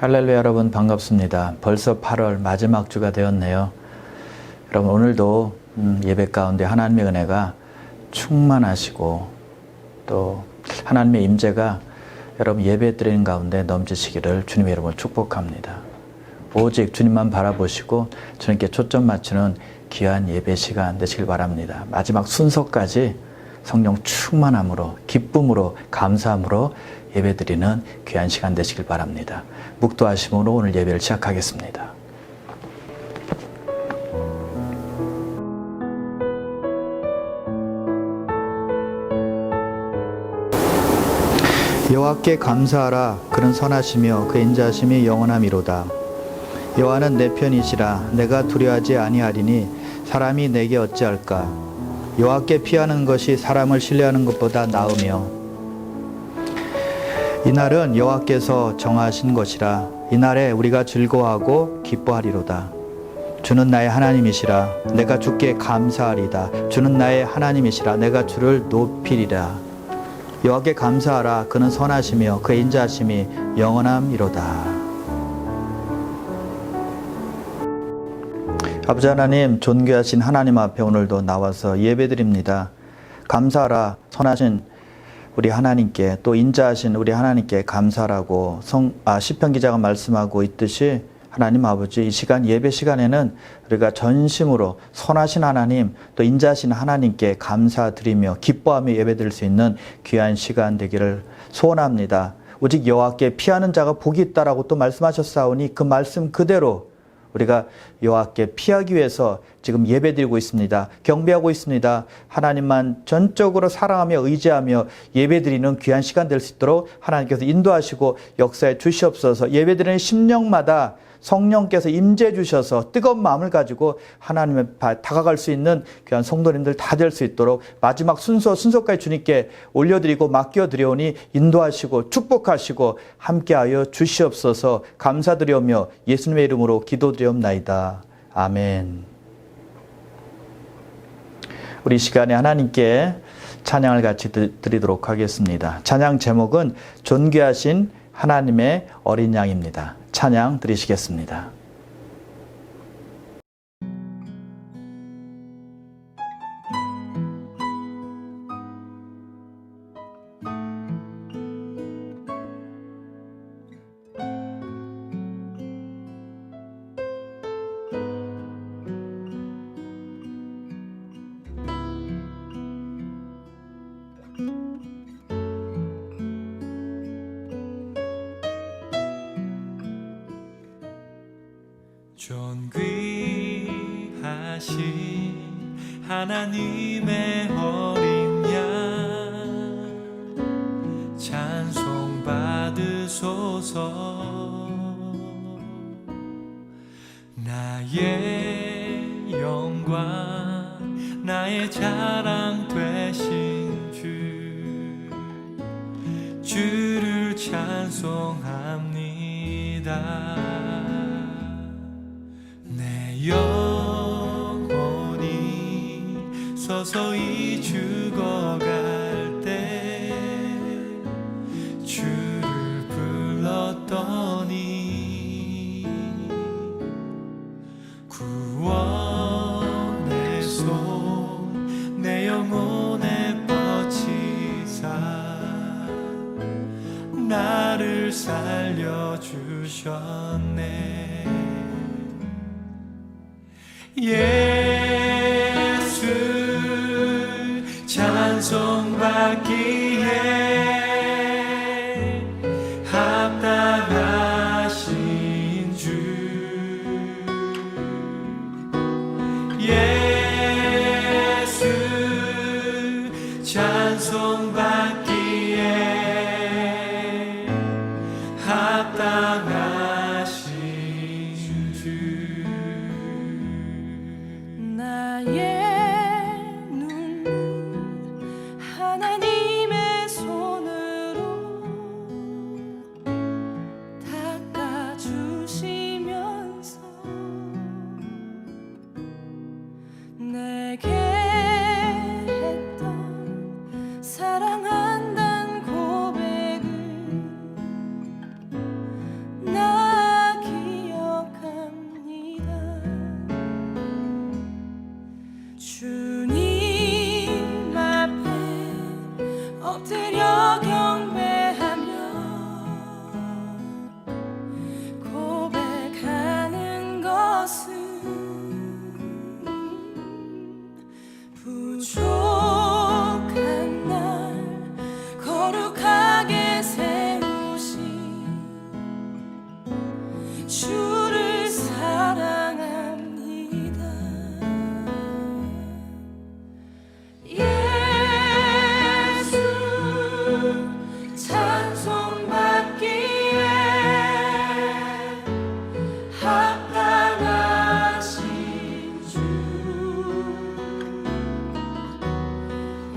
할렐루야 여러분 반갑습니다. 벌써 8월 마지막 주가 되었네요. 여러분 오늘도 예배 가운데 하나님의 은혜가 충만하시고 또 하나님의 임재가 여러분 예배 드리는 가운데 넘치시기를 주님 여러분 축복합니다. 오직 주님만 바라보시고 주님께 초점 맞추는 귀한 예배 시간 되시길 바랍니다. 마지막 순서까지 성령 충만함으로 기쁨으로 감사함으로 예배드리는 귀한 시간 되시길 바랍니다. 묵도하심으로 오늘 예배를 시작하겠습니다. 여호와께 감사하라. 그는 선하시며 그의 인자하심이 영원함이로다. 여호와는 내 편이시라. 내가 두려워하지 아니하리니 사람이 내게 어찌할까. 여호와께 피하는 것이 사람을 신뢰하는 것보다 나으며 이날은 여호와께서 정하신 것이라. 이날에 우리가 즐거워하고 기뻐하리로다. 주는 나의 하나님이시라. 내가 주께 감사하리다. 주는 나의 하나님이시라. 내가 주를 높이리라. 여호와께 감사하라. 그는 선하시며 그의 인자하심이 영원함이로다. 아버지 하나님, 존귀하신 하나님 앞에 오늘도 나와서 예배드립니다. 감사하라. 선하신 우리 하나님께 또 인자하신 우리 하나님께 감사라고 시편 기자가 말씀하고 있듯이 하나님 아버지 이 시간 예배 시간에는 우리가 전심으로 선하신 하나님 또 인자하신 하나님께 감사드리며 기뻐하며 예배드릴 수 있는 귀한 시간 되기를 소원합니다. 오직 여호와께 피하는 자가 복이 있다라고 또 말씀하셨사오니 그 말씀 그대로 우리가 여호와께 피하기 위해서 지금 예배드리고 있습니다. 경배하고 있습니다. 하나님만 전적으로 사랑하며 의지하며 예배드리는 귀한 시간 될 수 있도록 하나님께서 인도하시고 역사해 주시옵소서. 예배드리는 심령마다 성령께서 임재해 주셔서 뜨거운 마음을 가지고 하나님의 다가갈 수 있는 귀한 성도님들 다 될 수 있도록 마지막 순서까지 주님께 올려드리고 맡겨드려오니 인도하시고 축복하시고 함께하여 주시옵소서. 감사드리오며 예수님의 이름으로 기도드리옵나이다. 아멘. 우리 시간에 하나님께 찬양을 같이 드리도록 하겠습니다. 찬양 제목은 존귀하신 하나님의 어린 양입니다. 찬양 드리시겠습니다. 존귀하신 하나님의 어린 양 찬송 받으소서. 나의 영광 나의 자랑 되신 주를 찬송합니다. 영혼이 서서히 죽어갈 때 주를 불렀더니 구원의 손 내 영혼에 뻗치사 나를 살려주셨네. 예수 찬송받기에 합당하신 주. 예수 찬송받기에 합당하신 주. 나의 눈물 하나님의 손으로 닦아주시면서 내게 했던 사랑한다는 고백을 나 엎드려 경배하며 고백하는 것은 부족한 날 거룩하게 세우신 주를 사랑합니다. 예수 찬송받기에 합당하신 주.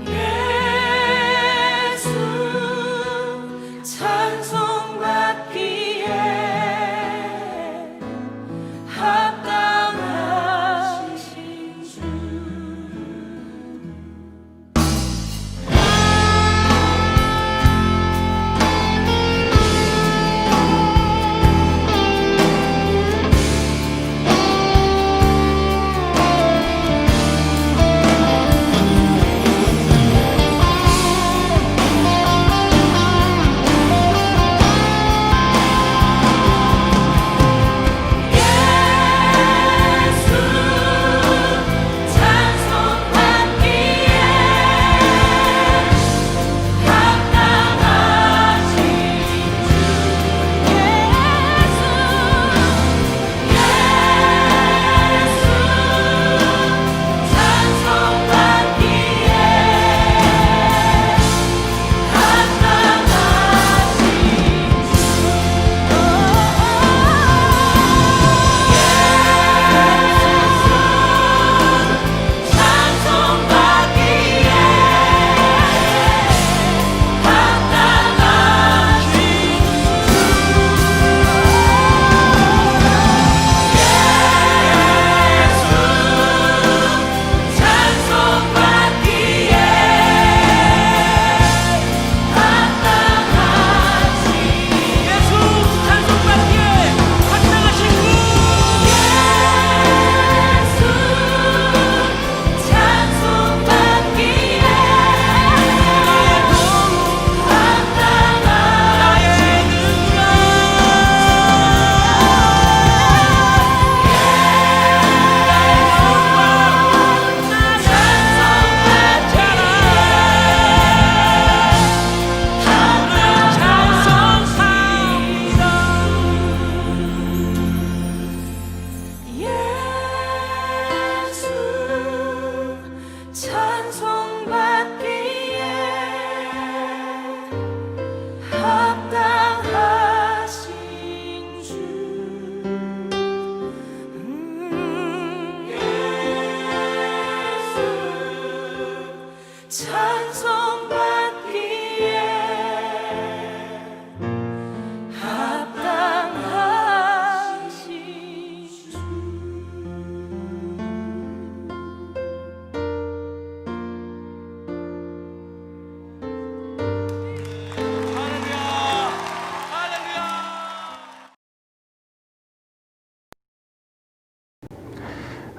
예수 찬송받기에 합당하신 주.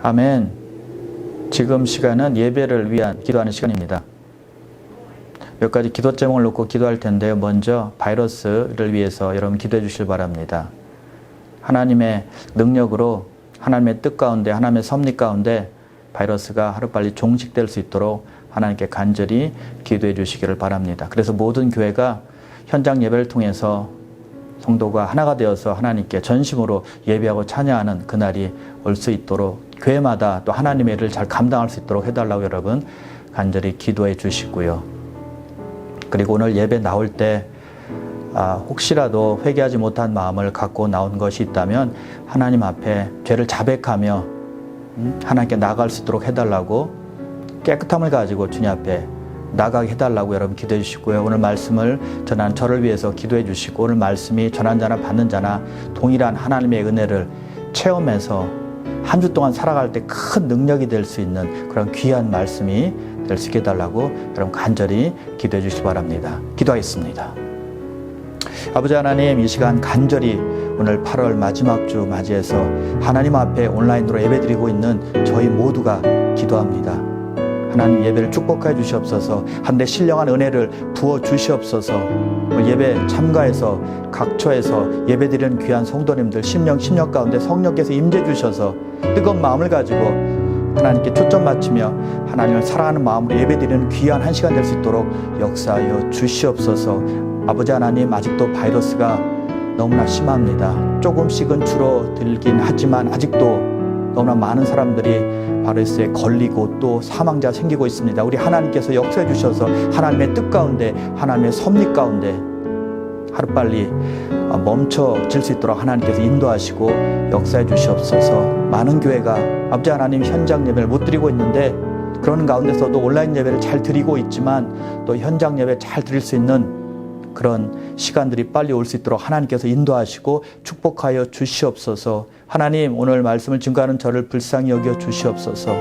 아멘. 지금 시간은 예배를 위한 기도하는 시간입니다. 몇 가지 기도 제목을 놓고 기도할 텐데요. 먼저 바이러스를 위해서 여러분 기도해 주시길 바랍니다. 하나님의 능력으로 하나님의 뜻 가운데 하나님의 섭리 가운데 바이러스가 하루빨리 종식될 수 있도록 하나님께 간절히 기도해 주시기를 바랍니다. 그래서 모든 교회가 현장 예배를 통해서 성도가 하나가 되어서 하나님께 전심으로 예배하고 찬양하는 그날이 올 수 있도록 교회마다 또 하나님의 일을 잘 감당할 수 있도록 해달라고 여러분 간절히 기도해 주시고요. 그리고 오늘 예배 나올 때 혹시라도 회개하지 못한 마음을 갖고 나온 것이 있다면 하나님 앞에 죄를 자백하며 하나님께 나아갈 수 있도록 해달라고 깨끗함을 가지고 주님 앞에 나가게 해달라고 여러분 기도해 주시고요. 오늘 말씀을 전한 저를 위해서 기도해 주시고 오늘 말씀이 전한 자나 받는 자나 동일한 하나님의 은혜를 체험해서 한 주 동안 살아갈 때 큰 능력이 될 수 있는 그런 귀한 말씀이 될 수 있게 해달라고 여러분 간절히 기도해 주시기 바랍니다. 기도하겠습니다. 아버지 하나님, 이 시간 간절히 오늘 8월 마지막 주 맞이해서 하나님 앞에 온라인으로 예배드리고 있는 저희 모두가 기도합니다. 하나님 예배를 축복해 주시옵소서. 한데 신령한 은혜를 부어 주시옵소서. 예배 참가해서 각처에서 예배드리는 귀한 성도님들 심령 가운데 성령께서 임재 주셔서 뜨거운 마음을 가지고 하나님께 초점 맞추며 하나님을 사랑하는 마음으로 예배드리는 귀한 한 시간 될 수 있도록 역사하여 주시옵소서. 아버지 하나님, 아직도 바이러스가 너무나 심합니다. 조금씩은 줄어들긴 하지만 아직도 너무나 많은 사람들이 바이러스에 걸리고 또 사망자 생기고 있습니다. 우리 하나님께서 역사해 주셔서 하나님의 뜻 가운데, 하나님의 섭리 가운데 하루빨리 멈춰질 수 있도록 하나님께서 인도하시고 역사해 주시옵소서. 많은 교회가 아버지 하나님 현장 예배를 못 드리고 있는데 그런 가운데서도 온라인 예배를 잘 드리고 있지만 또 현장 예배 잘 드릴 수 있는 그런 시간들이 빨리 올 수 있도록 하나님께서 인도하시고 축복하여 주시옵소서. 하나님, 오늘 말씀을 증거하는 저를 불쌍히 여겨 주시옵소서.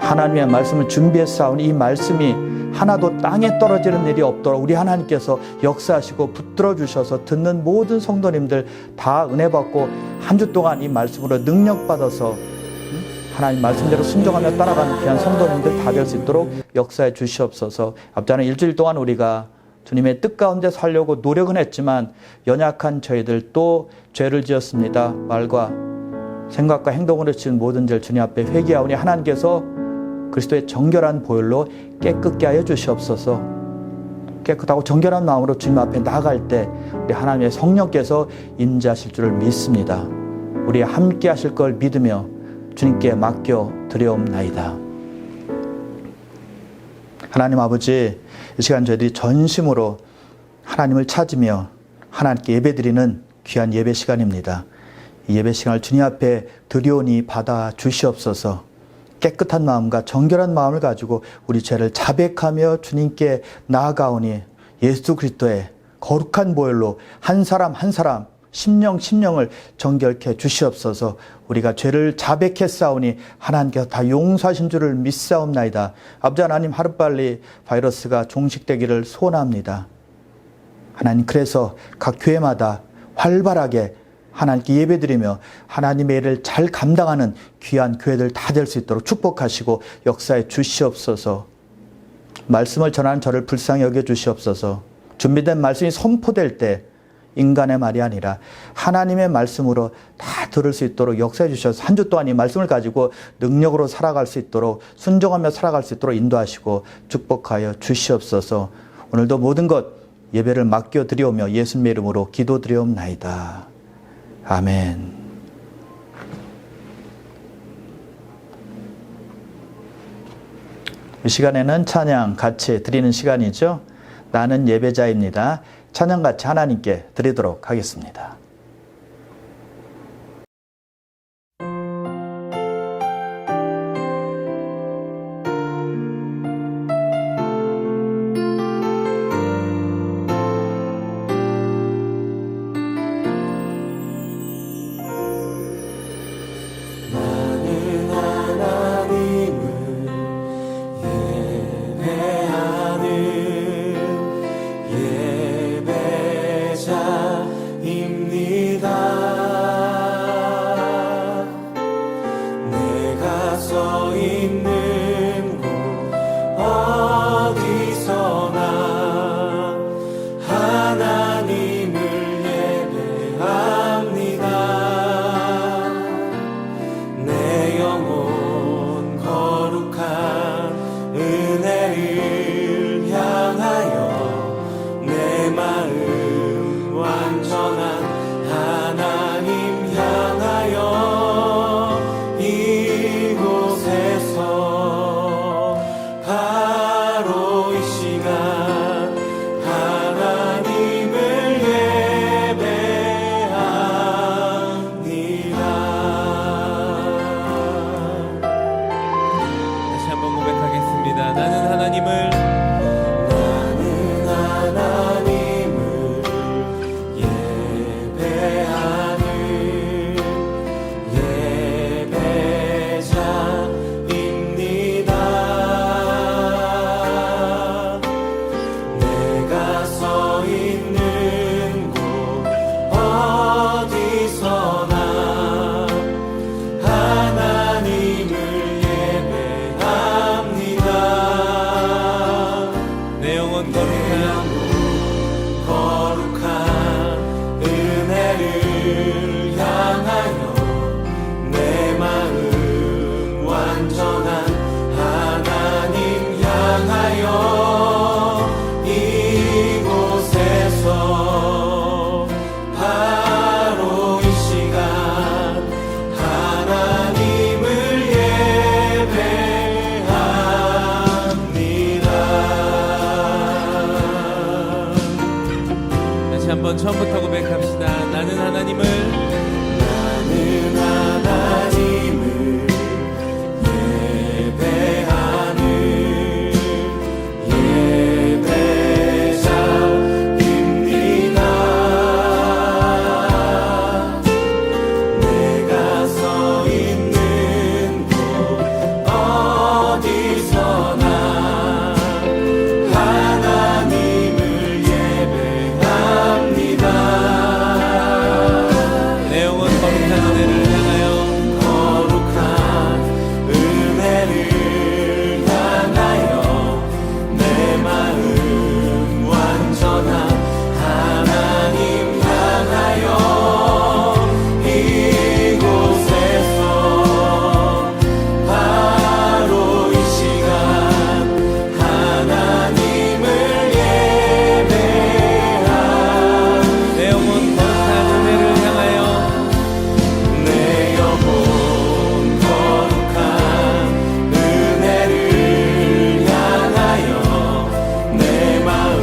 하나님의 말씀을 준비해서 싸운 이 말씀이 하나도 땅에 떨어지는 일이 없도록 우리 하나님께서 역사하시고 붙들어 주셔서 듣는 모든 성도님들 다 은혜 받고 한 주 동안 이 말씀으로 능력 받아서 하나님 말씀대로 순종하며 따라가는 귀한 성도님들 다 될 수 있도록 역사해 주시옵소서. 앞자는 일주일 동안 우리가 주님의 뜻 가운데 살려고 노력은 했지만 연약한 저희들 또 죄를 지었습니다. 말과 생각과 행동으로 지은 모든 죄를 주님 앞에 회개하오니 하나님께서 그리스도의 정결한 보혈로 깨끗게 하여 주시옵소서. 깨끗하고 정결한 마음으로 주님 앞에 나아갈 때 우리 하나님의 성령께서 임재하실 줄을 믿습니다. 우리 함께 하실 걸 믿으며 주님께 맡겨 드려옵나이다. 하나님 아버지, 이 시간 저희들이 전심으로 하나님을 찾으며 하나님께 예배드리는 귀한 예배 시간입니다. 이 예배 시간을 주님 앞에 드리오니 받아 주시옵소서. 깨끗한 마음과 정결한 마음을 가지고 우리 죄를 자백하며 주님께 나아가오니 예수 그리스도의 거룩한 보혈로 한 사람 한 사람 심령을 정결케 주시옵소서. 우리가 죄를 자백했사오니 하나님께서 다 용서하신 줄을 믿사옵나이다. 아버지 하나님, 하루빨리 바이러스가 종식되기를 소원합니다. 하나님, 그래서 각 교회마다 활발하게 하나님께 예배드리며 하나님의 일을 잘 감당하는 귀한 교회들 다 될 수 있도록 축복하시고 역사해 주시옵소서. 말씀을 전하는 저를 불쌍히 여겨 주시옵소서. 준비된 말씀이 선포될 때 인간의 말이 아니라 하나님의 말씀으로 다 들을 수 있도록 역사해 주셔서 한 주 동안 이 말씀을 가지고 능력으로 살아갈 수 있도록 순종하며 살아갈 수 있도록 인도하시고 축복하여 주시옵소서. 오늘도 모든 것 예배를 맡겨 드리오며 예수님의 이름으로 기도 드리옵나이다. 아멘. 이 시간에는 찬양 같이 드리는 시간이죠. 나는 예배자입니다. 찬양 같이 하나님께 드리도록 하겠습니다. 예배자입니다. 내 영혼 거룩한 은혜를 향하여 내 마음 완전한 하나님 향하여 이곳에서 바로 이 시간 하나님을 예배합니다. 다시 한번 처음부터 고백합시다. 나는 하나님을 예배하는 예배자입니다. 내가 서 있는 곳 어디서나 하나님을 예배합니다. 내 영혼 거룩한 은혜를 향하여 거룩한 은혜를 향하여 내 마음 완전한 하나님 향하여 이곳에서 바로 이 시간 하나님을 예배합니다. 내 영혼 거룩한 은혜를 향하여 내 영혼 거룩한 은혜를 향하여 내 마음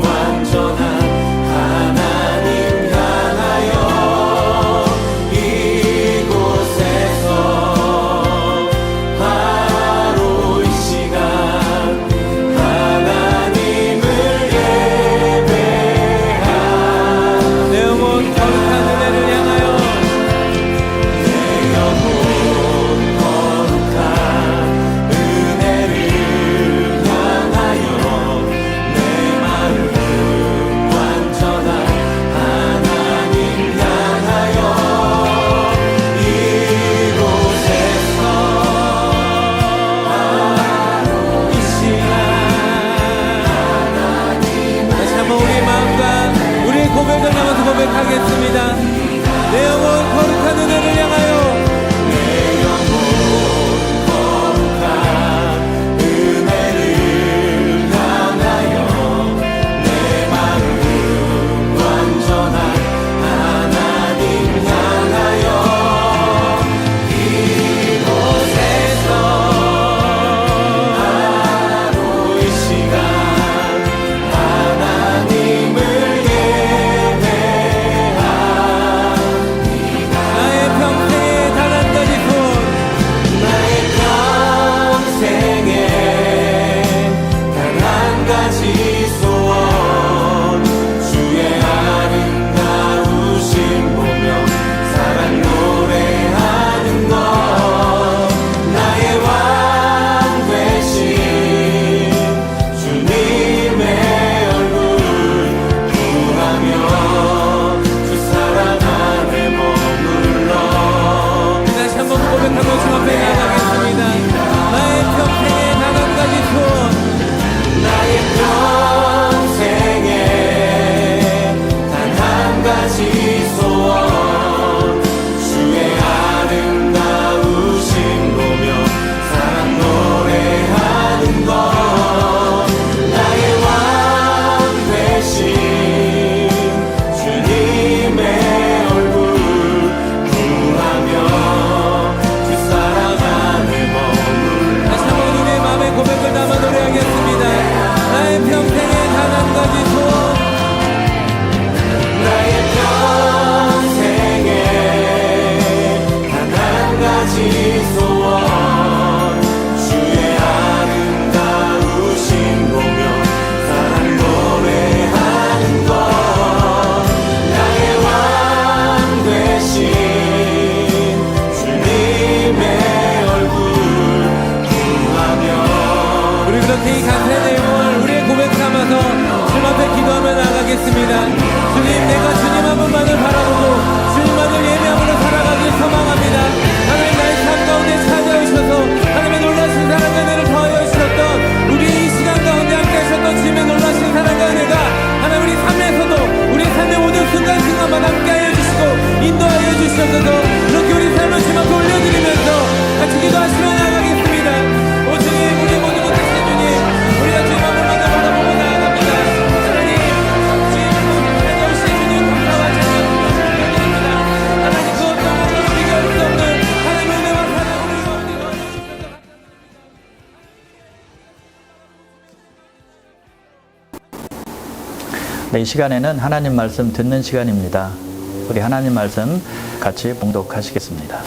완전한 하나님 향하여 이곳에서 바로 이 시간 하나님을 예배합니다. 내 영혼 거룩한 은혜를 향하여 내 영혼 거룩한 은혜를 향하여 내 마음 완전한 하나님 향하여 이곳에서 바로 이 시간 다시 한번 우리의 마음과 우리의 고백을 나눠서 고백하겠습니다. 내 영혼 거룩한 은혜를 향하여 은혜를 향하여 내 마음 완전한 하나님 향하여 이곳에서 바로 이 시간 하나님을 예배합니다. 나의 평생에 단 한 가지 손 나의 평생에 단 한 가지 소원 주의 아름다우신 보며 사랑 노래하는 것 나의 왕 되신 주님의 얼굴 구하며 주 사랑 안에 머물러 다시 한번 고백하고 주 앞에 나가겠습니다. 나의 평생에 단 한 가지 손 나의 이 시간에는 하나님 말씀 듣는 시간입니다. 우리 하나님 말씀 같이 봉독하시겠습니다.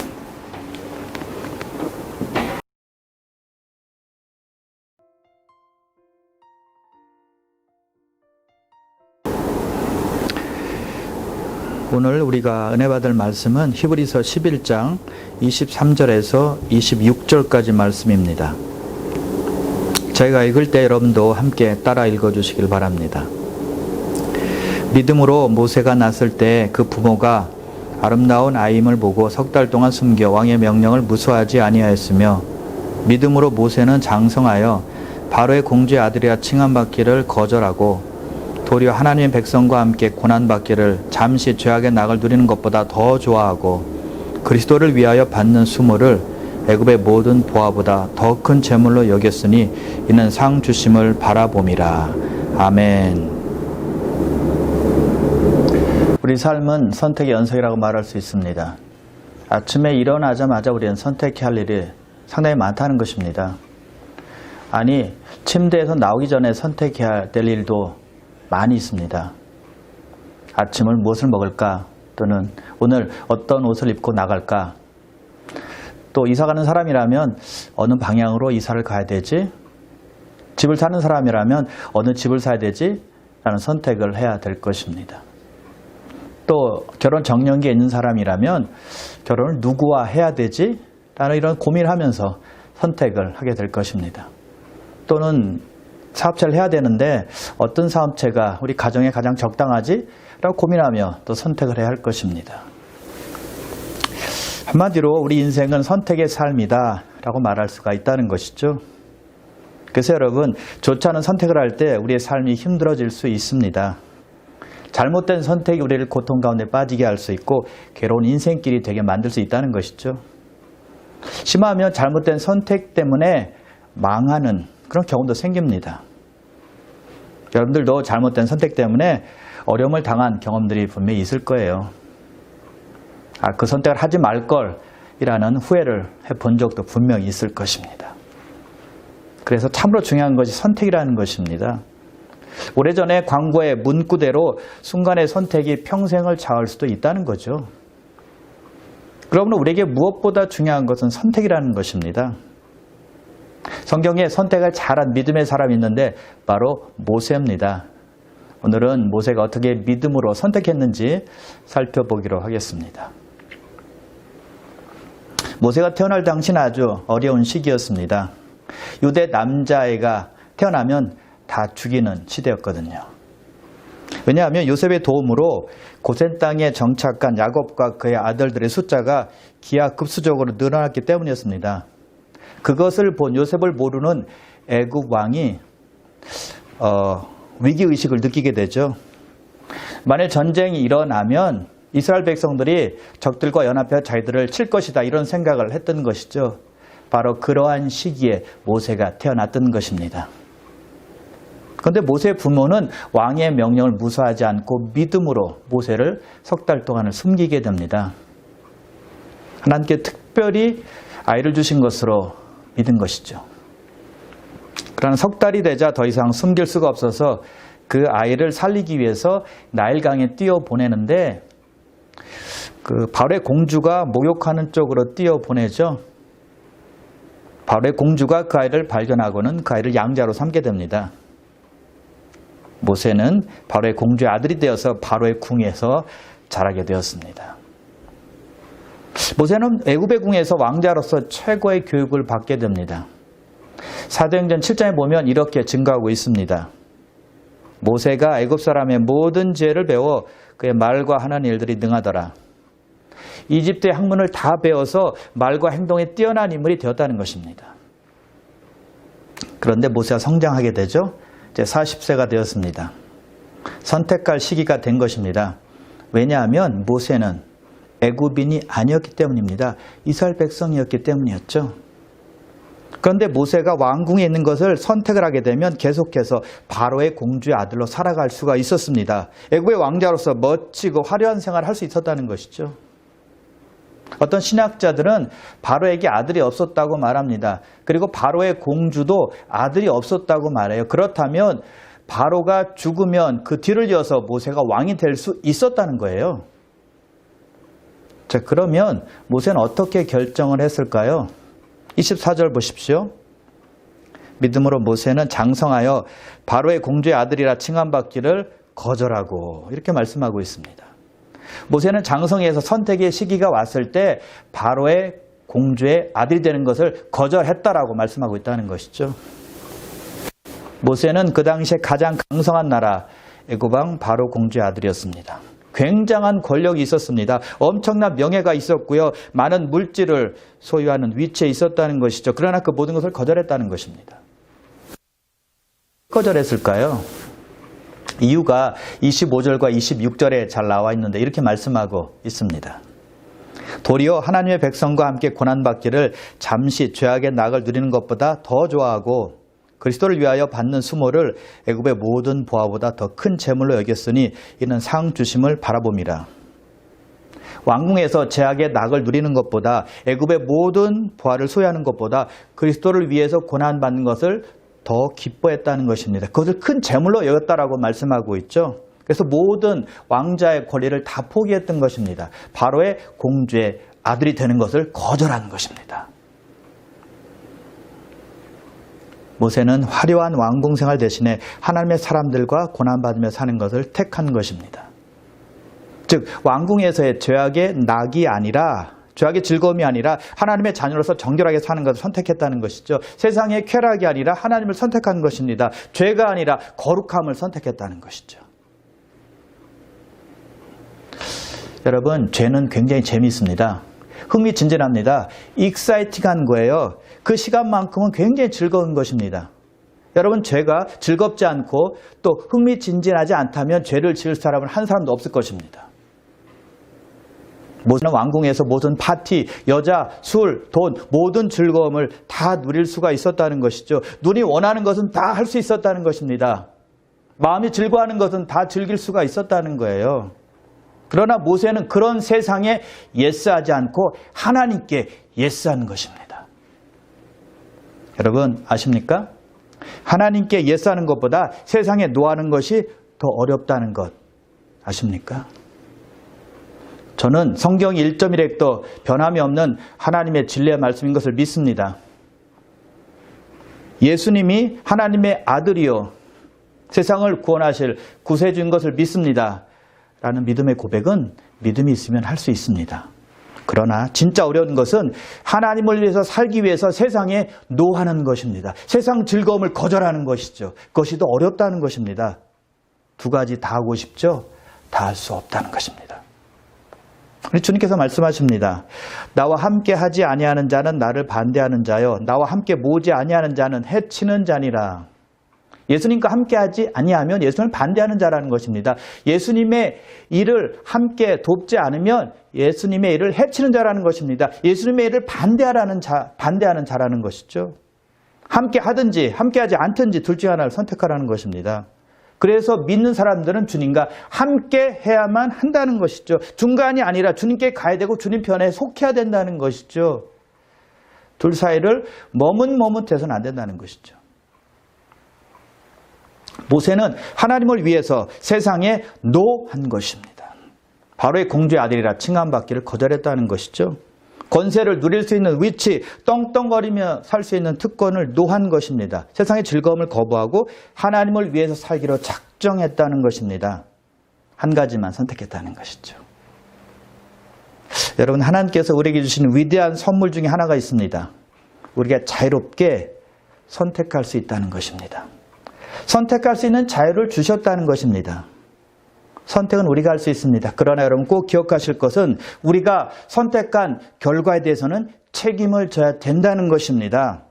오늘 우리가 은혜 받을 말씀은 히브리서 11장 23절에서 26절까지 말씀입니다. 저희가 읽을 때 여러분도 함께 따라 읽어주시길 바랍니다. 믿음으로 모세가 낳았을 때 그 부모가 아름다운 아임을 보고 3달 동안 숨겨 왕의 명령을 무수하지 아니하였으며 믿음으로 모세는 장성하여 바로의 공주의 아들이라 칭함받기를 거절하고 도리어 하나님의 백성과 함께 고난받기를 잠시 죄악의 낙을 누리는 것보다 더 좋아하고 그리스도를 위하여 받는 수모를 애굽의 모든 보화보다 더 큰 재물로 여겼으니 이는 상 주심을 바라봄이라. 아멘. 우리 삶은 선택의 연속이라고 말할 수 있습니다. 아침에 일어나자마자 우리는 선택해야 할 일이 상당히 많다는 것입니다. 아니, 침대에서 나오기 전에 선택해야 될 일도 많이 있습니다. 아침을 무엇을 먹을까? 또는 오늘 어떤 옷을 입고 나갈까? 또 이사 가는 사람이라면 어느 방향으로 이사를 가야 되지? 집을 사는 사람이라면 어느 집을 사야 되지? 라는 선택을 해야 될 것입니다. 또 결혼 정년기에 있는 사람이라면 결혼을 누구와 해야 되지? 라는 이런 고민을 하면서 선택을 하게 될 것입니다. 또는 사업체를 해야 되는데 어떤 사업체가 우리 가정에 가장 적당하지? 라고 고민하며 또 선택을 해야 할 것입니다. 한마디로 우리 인생은 선택의 삶이다 라고 말할 수가 있다는 것이죠. 그래서 여러분, 좋지 않은 선택을 할 때 우리의 삶이 힘들어질 수 있습니다. 잘못된 선택이 우리를 고통 가운데 빠지게 할 수 있고 괴로운 인생길이 되게 만들 수 있다는 것이죠. 심하면 잘못된 선택 때문에 망하는 그런 경우도 생깁니다. 여러분들도 잘못된 선택 때문에 어려움을 당한 경험들이 분명히 있을 거예요. 그 선택을 하지 말걸이라는 후회를 해본 적도 분명히 있을 것입니다. 그래서 참으로 중요한 것이 선택이라는 것입니다. 오래전에 광고의 문구대로 순간의 선택이 평생을 좌우할 수도 있다는 거죠. 그러므로 우리에게 무엇보다 중요한 것은 선택이라는 것입니다. 성경에 선택을 잘한 믿음의 사람이 있는데 바로 모세입니다. 오늘은 모세가 어떻게 믿음으로 선택했는지 살펴보기로 하겠습니다. 모세가 태어날 당시는 아주 어려운 시기였습니다. 유대 남자애가 태어나면 다 죽이는 시대였거든요. 왜냐하면 요셉의 도움으로 고센 땅에 정착한 야곱과 그의 아들들의 숫자가 기하급수적으로 늘어났기 때문이었습니다. 그것을 본 요셉을 모르는 애굽 왕이 위기의식을 느끼게 되죠. 만일 전쟁이 일어나면 이스라엘 백성들이 적들과 연합해 자기들을 칠 것이다, 이런 생각을 했던 것이죠. 바로 그러한 시기에 모세가 태어났던 것입니다. 그런데 모세의 부모는 왕의 명령을 무시하지 않고 믿음으로 모세를 3달 동안을 숨기게 됩니다. 하나님께 특별히 아이를 주신 것으로 믿은 것이죠. 그러나 3달이 되자 더 이상 숨길 수가 없어서 그 아이를 살리기 위해서 나일강에 띄어보내는데 그 바로의 공주가 목욕하는 쪽으로 띄어보내죠. 바로의 공주가 그 아이를 발견하고는 그 아이를 양자로 삼게 됩니다. 모세는 바로의 공주의 아들이 되어서 바로의 궁에서 자라게 되었습니다. 모세는 애굽의 궁에서 왕자로서 최고의 교육을 받게 됩니다. 사도행전 7장에 보면 이렇게 증거하고 있습니다. 모세가 애굽 사람의 모든 지혜를 배워 그의 말과 하는 일들이 능하더라. 이집트의 학문을 다 배워서 말과 행동에 뛰어난 인물이 되었다는 것입니다. 그런데 모세가 성장하게 되죠. 이제 40세가 되었습니다. 선택할 시기가 된 것입니다. 왜냐하면 모세는 애굽인이 아니었기 때문입니다. 이스라엘 백성이었기 때문이었죠. 그런데 모세가 왕궁에 있는 것을 선택을 하게 되면 계속해서 바로의 공주의 아들로 살아갈 수가 있었습니다. 애굽의 왕자로서 멋지고 화려한 생활을 할 수 있었다는 것이죠. 어떤 신학자들은 바로에게 아들이 없었다고 말합니다. 그리고 바로의 공주도 아들이 없었다고 말해요. 그렇다면 바로가 죽으면 그 뒤를 이어서 모세가 왕이 될 수 있었다는 거예요. 자, 그러면 모세는 어떻게 결정을 했을까요? 24절 보십시오. 믿음으로 모세는 장성하여 바로의 공주의 아들이라 칭함받기를 거절하고, 이렇게 말씀하고 있습니다. 모세는 장성해서 선택의 시기가 왔을 때 바로의 공주의 아들이 되는 것을 거절했다라고 말씀하고 있다는 것이죠. 모세는 그 당시에 가장 강성한 나라 애굽왕 바로 공주의 아들이었습니다. 굉장한 권력이 있었습니다. 엄청난 명예가 있었고요. 많은 물질을 소유하는 위치에 있었다는 것이죠. 그러나 그 모든 것을 거절했다는 것입니다. 거절했을까요? 이유가 25절과 26절에 잘 나와 있는데 이렇게 말씀하고 있습니다. 도리어 하나님의 백성과 함께 고난받기를 잠시 죄악의 낙을 누리는 것보다 더 좋아하고 그리스도를 위하여 받는 수모를 애굽의 모든 보화보다 더 큰 재물로 여겼으니 이는 상 주심을 바라봄이라. 왕궁에서 죄악의 낙을 누리는 것보다 애굽의 모든 보화를 소유하는 것보다 그리스도를 위해서 고난받는 것을 더 기뻐했다는 것입니다. 그것을 큰 재물로 여겼다라고 말씀하고 있죠. 그래서 모든 왕자의 권리를 다 포기했던 것입니다. 바로의 공주의 아들이 되는 것을 거절하는 것입니다. 모세는 화려한 왕궁 생활 대신에 하나님의 사람들과 고난받으며 사는 것을 택한 것입니다. 즉 왕궁에서의 죄악의 낙이 아니라, 죄악의 즐거움이 아니라 하나님의 자녀로서 정결하게 사는 것을 선택했다는 것이죠. 세상의 쾌락이 아니라 하나님을 선택한 것입니다. 죄가 아니라 거룩함을 선택했다는 것이죠. 여러분, 죄는 굉장히 재미있습니다. 흥미진진합니다. 익사이팅한 거예요. 그 시간만큼은 굉장히 즐거운 것입니다. 여러분, 죄가 즐겁지 않고 또 흥미진진하지 않다면 죄를 지을 사람은 한 사람도 없을 것입니다. 모세는 왕궁에서 모든 파티, 여자, 술, 돈, 모든 즐거움을 다 누릴 수가 있었다는 것이죠. 눈이 원하는 것은 다 할 수 있었다는 것입니다. 마음이 즐거워하는 것은 다 즐길 수가 있었다는 거예요. 그러나 모세는 그런 세상에 예스하지 않고 하나님께 예스하는 것입니다. 여러분 아십니까? 하나님께 예스하는 것보다 세상에 노하는 것이 더 어렵다는 것 아십니까? 저는 성경 1.1획도 변함이 없는 하나님의 진리의 말씀인 것을 믿습니다. 예수님이 하나님의 아들이요 세상을 구원하실 구세주인 것을 믿습니다. 라는 믿음의 고백은 믿음이 있으면 할 수 있습니다. 그러나 진짜 어려운 것은 하나님을 위해서 살기 위해서 세상에 노하는 것입니다. 세상 즐거움을 거절하는 것이죠. 그것이 더 어렵다는 것입니다. 두 가지 다 하고 싶죠? 다 할 수 없다는 것입니다. 우리 주님께서 말씀하십니다. 나와 함께 하지 아니하는 자는 나를 반대하는 자요 나와 함께 모으지 아니하는 자는 해치는 자니라. 예수님과 함께하지 아니하면 예수님을 반대하는 자라는 것입니다. 예수님의 일을 함께 돕지 않으면 예수님의 일을 해치는 자라는 것입니다. 예수님의 일을 반대하는 자라는 것이죠. 함께 하든지 함께하지 않든지 둘 중 하나를 선택하라는 것입니다. 그래서 믿는 사람들은 주님과 함께 해야만 한다는 것이죠. 중간이 아니라 주님께 가야 되고 주님 편에 속해야 된다는 것이죠. 둘 사이를 머뭇머뭇해서는 안 된다는 것이죠. 모세는 하나님을 위해서 세상에 노한 것입니다. 바로의 공주의 아들이라 칭함받기를 거절했다는 것이죠. 권세를 누릴 수 있는 위치, 떵떵거리며 살 수 있는 특권을 노한 것입니다. 세상의 즐거움을 거부하고 하나님을 위해서 살기로 작정했다는 것입니다. 한 가지만 선택했다는 것이죠. 여러분, 하나님께서 우리에게 주신 위대한 선물 중에 하나가 있습니다. 우리가 자유롭게 선택할 수 있다는 것입니다. 선택할 수 있는 자유를 주셨다는 것입니다. 선택은 우리가 할 수 있습니다. 그러나 여러분 꼭 기억하실 것은 우리가 선택한 결과에 대해서는 책임을 져야 된다는 것입니다.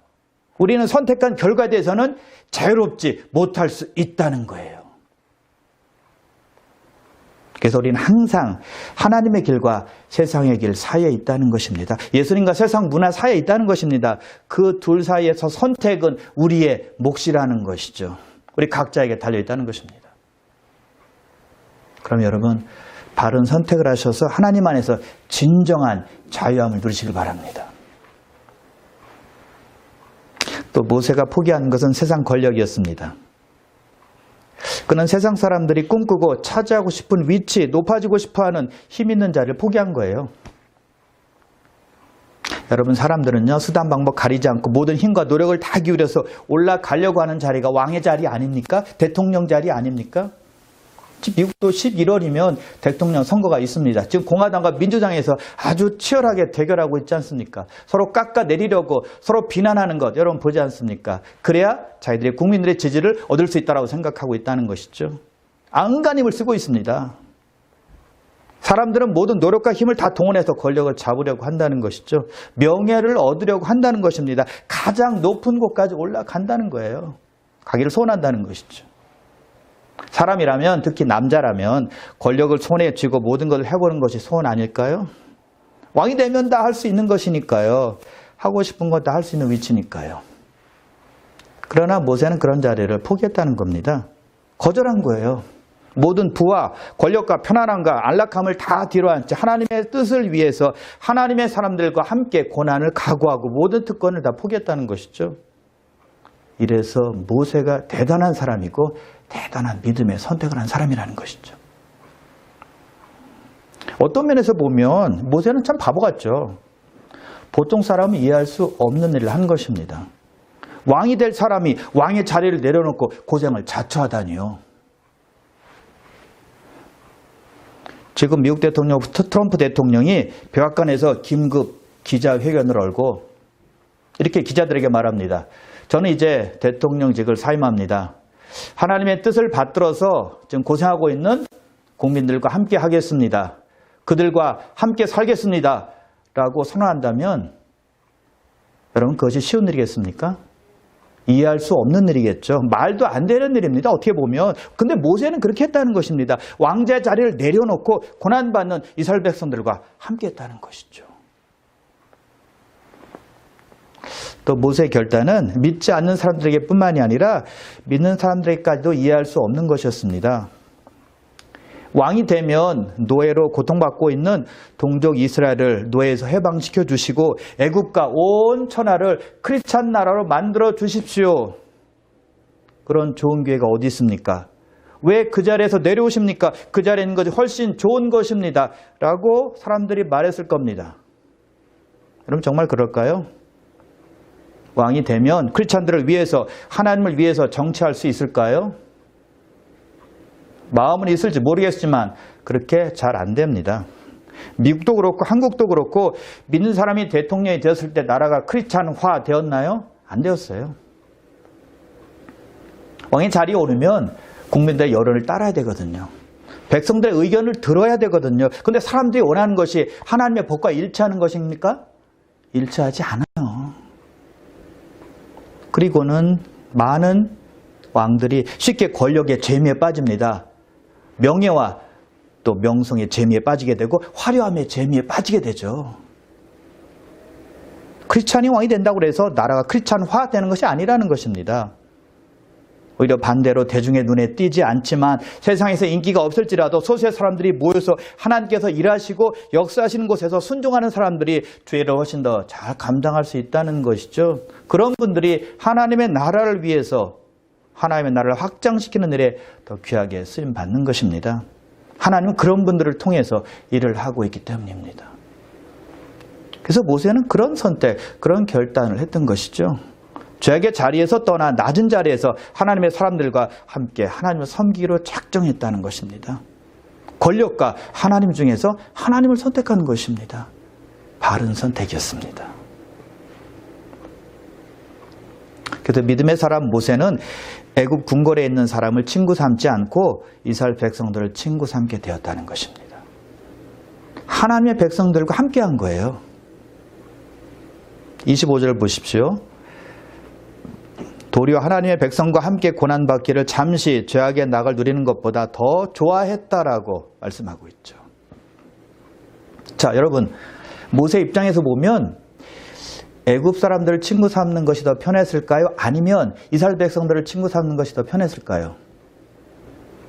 우리는 선택한 결과에 대해서는 자유롭지 못할 수 있다는 거예요. 그래서 우리는 항상 하나님의 길과 세상의 길 사이에 있다는 것입니다. 예수님과 세상 문화 사이에 있다는 것입니다. 그 둘 사이에서 선택은 우리의 몫이라는 것이죠. 우리 각자에게 달려있다는 것입니다. 그럼 여러분 바른 선택을 하셔서 하나님 안에서 진정한 자유함을 누리시길 바랍니다. 또 모세가 포기한 것은 세상 권력이었습니다. 그는 세상 사람들이 꿈꾸고 차지하고 싶은 위치, 높아지고 싶어하는 힘 있는 자리를 포기한 거예요. 여러분, 사람들은요, 수단 방법 가리지 않고 모든 힘과 노력을 다 기울여서 올라가려고 하는 자리가 왕의 자리 아닙니까? 대통령 자리 아닙니까? 지금 미국도 11월이면 대통령 선거가 있습니다. 지금 공화당과 민주당에서 아주 치열하게 대결하고 있지 않습니까? 서로 깎아내리려고 서로 비난하는 것 여러분 보지 않습니까? 그래야 자기들의 국민들의 지지를 얻을 수 있다고 생각하고 있다는 것이죠. 안간힘을 쓰고 있습니다. 사람들은 모든 노력과 힘을 다 동원해서 권력을 잡으려고 한다는 것이죠. 명예를 얻으려고 한다는 것입니다. 가장 높은 곳까지 올라간다는 거예요. 가기를 소원한다는 것이죠. 사람이라면, 특히 남자라면 권력을 손에 쥐고 모든 것을 해보는 것이 소원 아닐까요? 왕이 되면 다 할 수 있는 것이니까요. 하고 싶은 것 다 할 수 있는 위치니까요. 그러나 모세는 그런 자리를 포기했다는 겁니다. 거절한 거예요. 모든 부와 권력과 편안함과 안락함을 다 뒤로 앉지 하나님의 뜻을 위해서 하나님의 사람들과 함께 고난을 각오하고 모든 특권을 다 포기했다는 것이죠. 이래서 모세가 대단한 사람이고 대단한 믿음의 선택을 한 사람이라는 것이죠. 어떤 면에서 보면 모세는 참 바보 같죠. 보통 사람은 이해할 수 없는 일을 한 것입니다. 왕이 될 사람이 왕의 자리를 내려놓고 고생을 자처하다니요. 지금 미국 대통령 트럼프 대통령이 백악관에서 긴급 기자회견을 열고 이렇게 기자들에게 말합니다. 저는 이제 대통령직을 사임합니다. 하나님의 뜻을 받들어서 지금 고생하고 있는 국민들과 함께 하겠습니다. 그들과 함께 살겠습니다. 라고 선언한다면 여러분 그것이 쉬운 일이겠습니까? 이해할 수 없는 일이겠죠. 말도 안 되는 일입니다. 어떻게 보면. 근데 모세는 그렇게 했다는 것입니다. 왕자의 자리를 내려놓고 고난받는 이스라엘 백성들과 함께 했다는 것이죠. 또 모세의 결단은 믿지 않는 사람들에게 뿐만이 아니라 믿는 사람들에게까지도 이해할 수 없는 것이었습니다. 왕이 되면 노예로 고통받고 있는 동족 이스라엘을 노예에서 해방시켜 주시고 애굽과 온 천하를 크리스찬 나라로 만들어 주십시오. 그런 좋은 기회가 어디 있습니까? 왜 그 자리에서 내려오십니까? 그 자리에 있는 것이 훨씬 좋은 것입니다. 라고 사람들이 말했을 겁니다. 여러분 정말 그럴까요? 왕이 되면 크리스찬들을 위해서 하나님을 위해서 정치할 수 있을까요? 마음은 있을지 모르겠지만 그렇게 잘 안 됩니다. 미국도 그렇고 한국도 그렇고 믿는 사람이 대통령이 되었을 때 나라가 크리스찬화 되었나요? 안 되었어요. 왕의 자리에 오르면 국민들의 여론을 따라야 되거든요. 백성들의 의견을 들어야 되거든요. 그런데 사람들이 원하는 것이 하나님의 법과 일치하는 것입니까? 일치하지 않아요. 그리고는 많은 왕들이 쉽게 권력의 재미에 빠집니다. 명예와 또 명성의 재미에 빠지게 되고 화려함의 재미에 빠지게 되죠. 크리스찬이 왕이 된다고 해서 나라가 크리스찬화 되는 것이 아니라는 것입니다. 오히려 반대로 대중의 눈에 띄지 않지만 세상에서 인기가 없을지라도 소수의 사람들이 모여서 하나님께서 일하시고 역사하시는 곳에서 순종하는 사람들이 주의를 훨씬 더 잘 감당할 수 있다는 것이죠. 그런 분들이 하나님의 나라를 위해서 하나님의 나라를 확장시키는 일에 더 귀하게 쓰임받는 것입니다. 하나님은 그런 분들을 통해서 일을 하고 있기 때문입니다. 그래서 모세는 그런 선택, 그런 결단을 했던 것이죠. 죄악의 자리에서 떠나 낮은 자리에서 하나님의 사람들과 함께 하나님을 섬기기로 작정했다는 것입니다. 권력과 하나님 중에서 하나님을 선택하는 것입니다. 바른 선택이었습니다. 그래서 믿음의 사람 모세는 애굽 궁궐에 있는 사람을 친구 삼지 않고 이스라엘 백성들을 친구 삼게 되었다는 것입니다. 하나님의 백성들과 함께 한 거예요. 25절 보십시오. 도리어 하나님의 백성과 함께 고난받기를 잠시 죄악의 낙을 누리는 것보다 더 좋아했다라고 말씀하고 있죠. 자, 여러분, 모세 입장에서 보면 애굽 사람들을 친구 삼는 것이 더 편했을까요? 아니면 이스라엘 백성들을 친구 삼는 것이 더 편했을까요?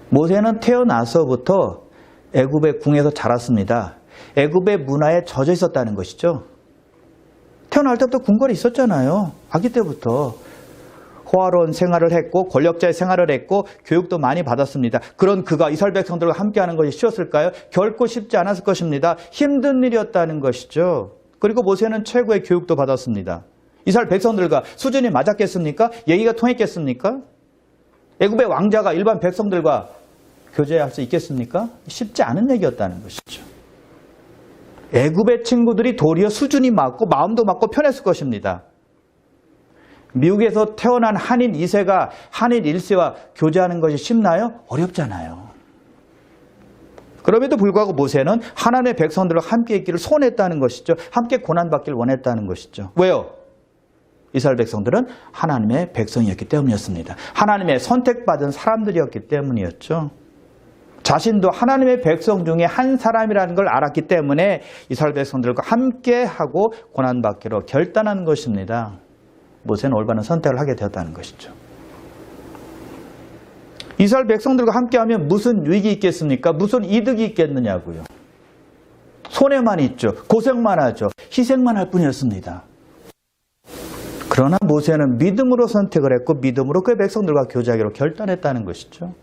모세는 태어나서부터 애굽의 궁에서 자랐습니다. 애굽의 문화에 젖어 있었다는 것이죠. 태어날 때부터 궁궐이 있었잖아요. 아기 때부터. 호화로운 생활을 했고 권력자의 생활을 했고 교육도 많이 받았습니다. 그런 그가 이스라엘 백성들과 함께하는 것이 쉬웠을까요? 결코 쉽지 않았을 것입니다. 힘든 일이었다는 것이죠. 그리고 모세는 최고의 교육도 받았습니다. 이스라엘 백성들과 수준이 맞았겠습니까? 얘기가 통했겠습니까? 애굽의 왕자가 일반 백성들과 교제할 수 있겠습니까? 쉽지 않은 얘기였다는 것이죠. 애굽의 친구들이 도리어 수준이 맞고 마음도 맞고 편했을 것입니다. 미국에서 태어난 한인 2세가 한인 1세와 교제하는 것이 쉽나요? 어렵잖아요. 그럼에도 불구하고 모세는 하나님의 백성들과 함께 있기를 소원했다는 것이죠. 함께 고난받기를 원했다는 것이죠. 왜요? 이스라엘 백성들은 하나님의 백성이었기 때문이었습니다. 하나님의 선택받은 사람들이었기 때문이었죠. 자신도 하나님의 백성 중에 한 사람이라는 걸 알았기 때문에 이스라엘 백성들과 함께하고 고난받기로 결단한 것입니다. 모세는 올바른 선택을 하게 되었다는 것이죠. 이스라엘 백성들과 함께하면 무슨 유익이 있겠습니까? 무슨 이득이 있겠느냐고요. 손해만 있죠. 고생만 하죠. 희생만 할 뿐이었습니다. 그러나 모세는 믿음으로 선택을 했고 믿음으로 그의 백성들과 교제하기로 결단했다는 것이죠.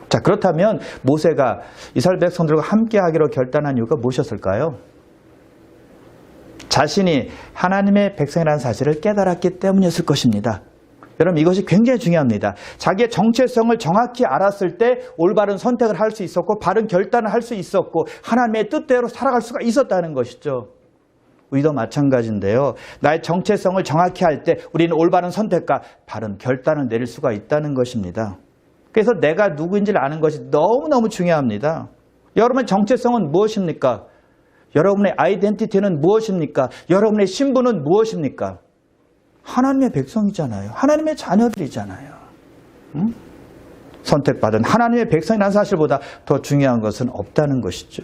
자, 그렇다면 모세가 이스라엘 백성들과 함께하기로 결단한 이유가 무엇이었을까요? 자신이 하나님의 백성이라는 사실을 깨달았기 때문이었을 것입니다. 여러분, 이것이 굉장히 중요합니다. 자기의 정체성을 정확히 알았을 때 올바른 선택을 할 수 있었고 바른 결단을 할 수 있었고 하나님의 뜻대로 살아갈 수가 있었다는 것이죠. 우리도 마찬가지인데요. 나의 정체성을 정확히 할 때 우리는 올바른 선택과 바른 결단을 내릴 수가 있다는 것입니다. 그래서 내가 누구인지를 아는 것이 너무너무 중요합니다. 여러분의 정체성은 무엇입니까? 여러분의 아이덴티티는 무엇입니까? 여러분의 신분은 무엇입니까? 하나님의 백성이잖아요. 하나님의 자녀들이잖아요. 응? 선택받은 하나님의 백성이라는 사실보다 더 중요한 것은 없다는 것이죠.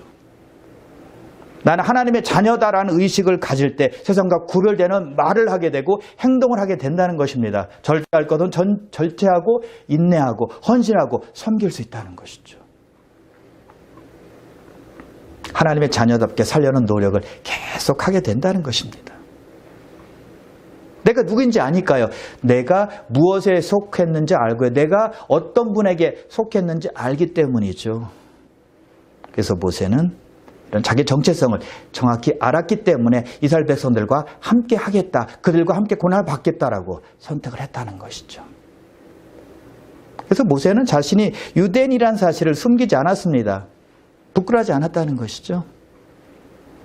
나는 하나님의 자녀다라는 의식을 가질 때 세상과 구별되는 말을 하게 되고 행동을 하게 된다는 것입니다. 절제할 것은 절제하고 인내하고 헌신하고 섬길 수 있다는 것이죠. 하나님의 자녀답게 살려는 노력을 계속 하게 된다는 것입니다. 내가 누구인지 아니까요. 내가 무엇에 속했는지 알고요. 내가 어떤 분에게 속했는지 알기 때문이죠. 그래서 모세는 이런 자기 정체성을 정확히 알았기 때문에 이스라엘 백성들과 함께 하겠다. 그들과 함께 고난을 받겠다라고 선택을 했다는 것이죠. 그래서 모세는 자신이 유대인이라는 사실을 숨기지 않았습니다. 부끄러워하지 않았다는 것이죠.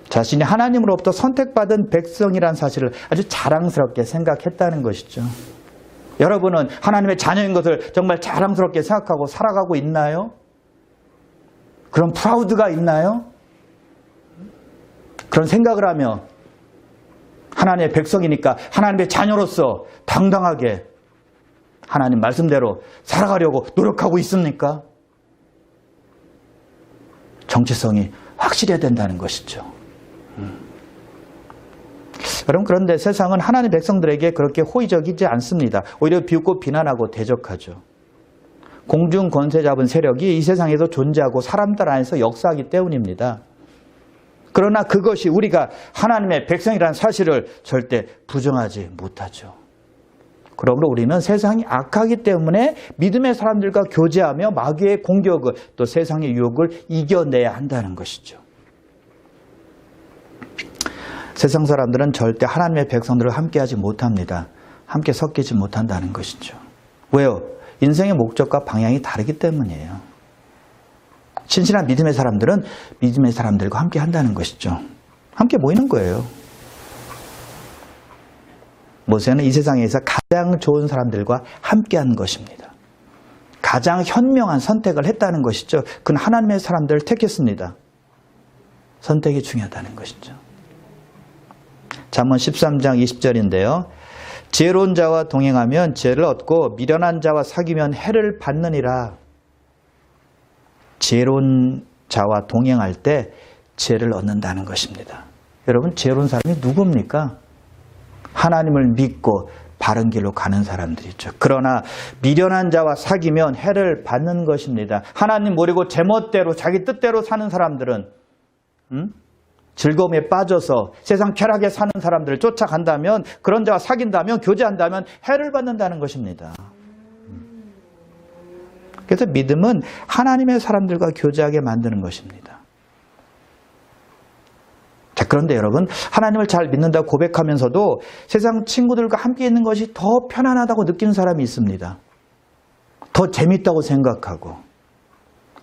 자신이 하나님으로부터 선택받은 백성이라는 사실을 아주 자랑스럽게 생각했다는 것이죠. 여러분은 하나님의 자녀인 것을 정말 자랑스럽게 생각하고 살아가고 있나요? 그런 프라우드가 있나요? 그런 생각을 하며 하나님의 백성이니까 하나님의 자녀로서 당당하게 하나님 말씀대로 살아가려고 노력하고 있습니까? 정체성이 확실해야 된다는 것이죠. 여러분, 그런데 세상은 하나님의 백성들에게 그렇게 호의적이지 않습니다. 오히려 비웃고 비난하고 대적하죠. 공중 권세 잡은 세력이 이 세상에서 존재하고 사람들 안에서 역사하기 때문입니다. 그러나 그것이 우리가 하나님의 백성이라는 사실을 절대 부정하지 못하죠. 그러므로 우리는 세상이 악하기 때문에 믿음의 사람들과 교제하며 마귀의 공격을 또 세상의 유혹을 이겨내야 한다는 것이죠. 세상 사람들은 절대 하나님의 백성들과 함께하지 못합니다. 함께 섞이지 못한다는 것이죠. 왜요? 인생의 목적과 방향이 다르기 때문이에요. 신실한 믿음의 사람들은 믿음의 사람들과 함께 한다는 것이죠. 함께 모이는 거예요. 모세는 이 세상에서 가장 좋은 사람들과 함께한 것입니다. 가장 현명한 선택을 했다는 것이죠. 그는 하나님의 사람들을 택했습니다. 선택이 중요하다는 것이죠. 잠언 13장 20절인데요. 지혜로운 자와 동행하면 지혜를 얻고 미련한 자와 사귀면 해를 받느니라. 지혜로운 자와 동행할 때 지혜를 얻는다는 것입니다. 여러분, 지혜로운 사람이 누굽니까? 하나님을 믿고 바른 길로 가는 사람들이죠. 그러나 미련한 자와 사귀면 해를 받는 것입니다. 하나님 모르고 제멋대로 자기 뜻대로 사는 사람들은 즐거움에 빠져서 세상 쾌락에 사는 사람들을 쫓아간다면, 그런 자와 사귄다면, 교제한다면 해를 받는다는 것입니다. 그래서 믿음은 하나님의 사람들과 교제하게 만드는 것입니다. 자, 그런데 여러분, 하나님을 잘 믿는다고 고백하면서도 세상 친구들과 함께 있는 것이 더 편안하다고 느끼는 사람이 있습니다. 더 재밌다고 생각하고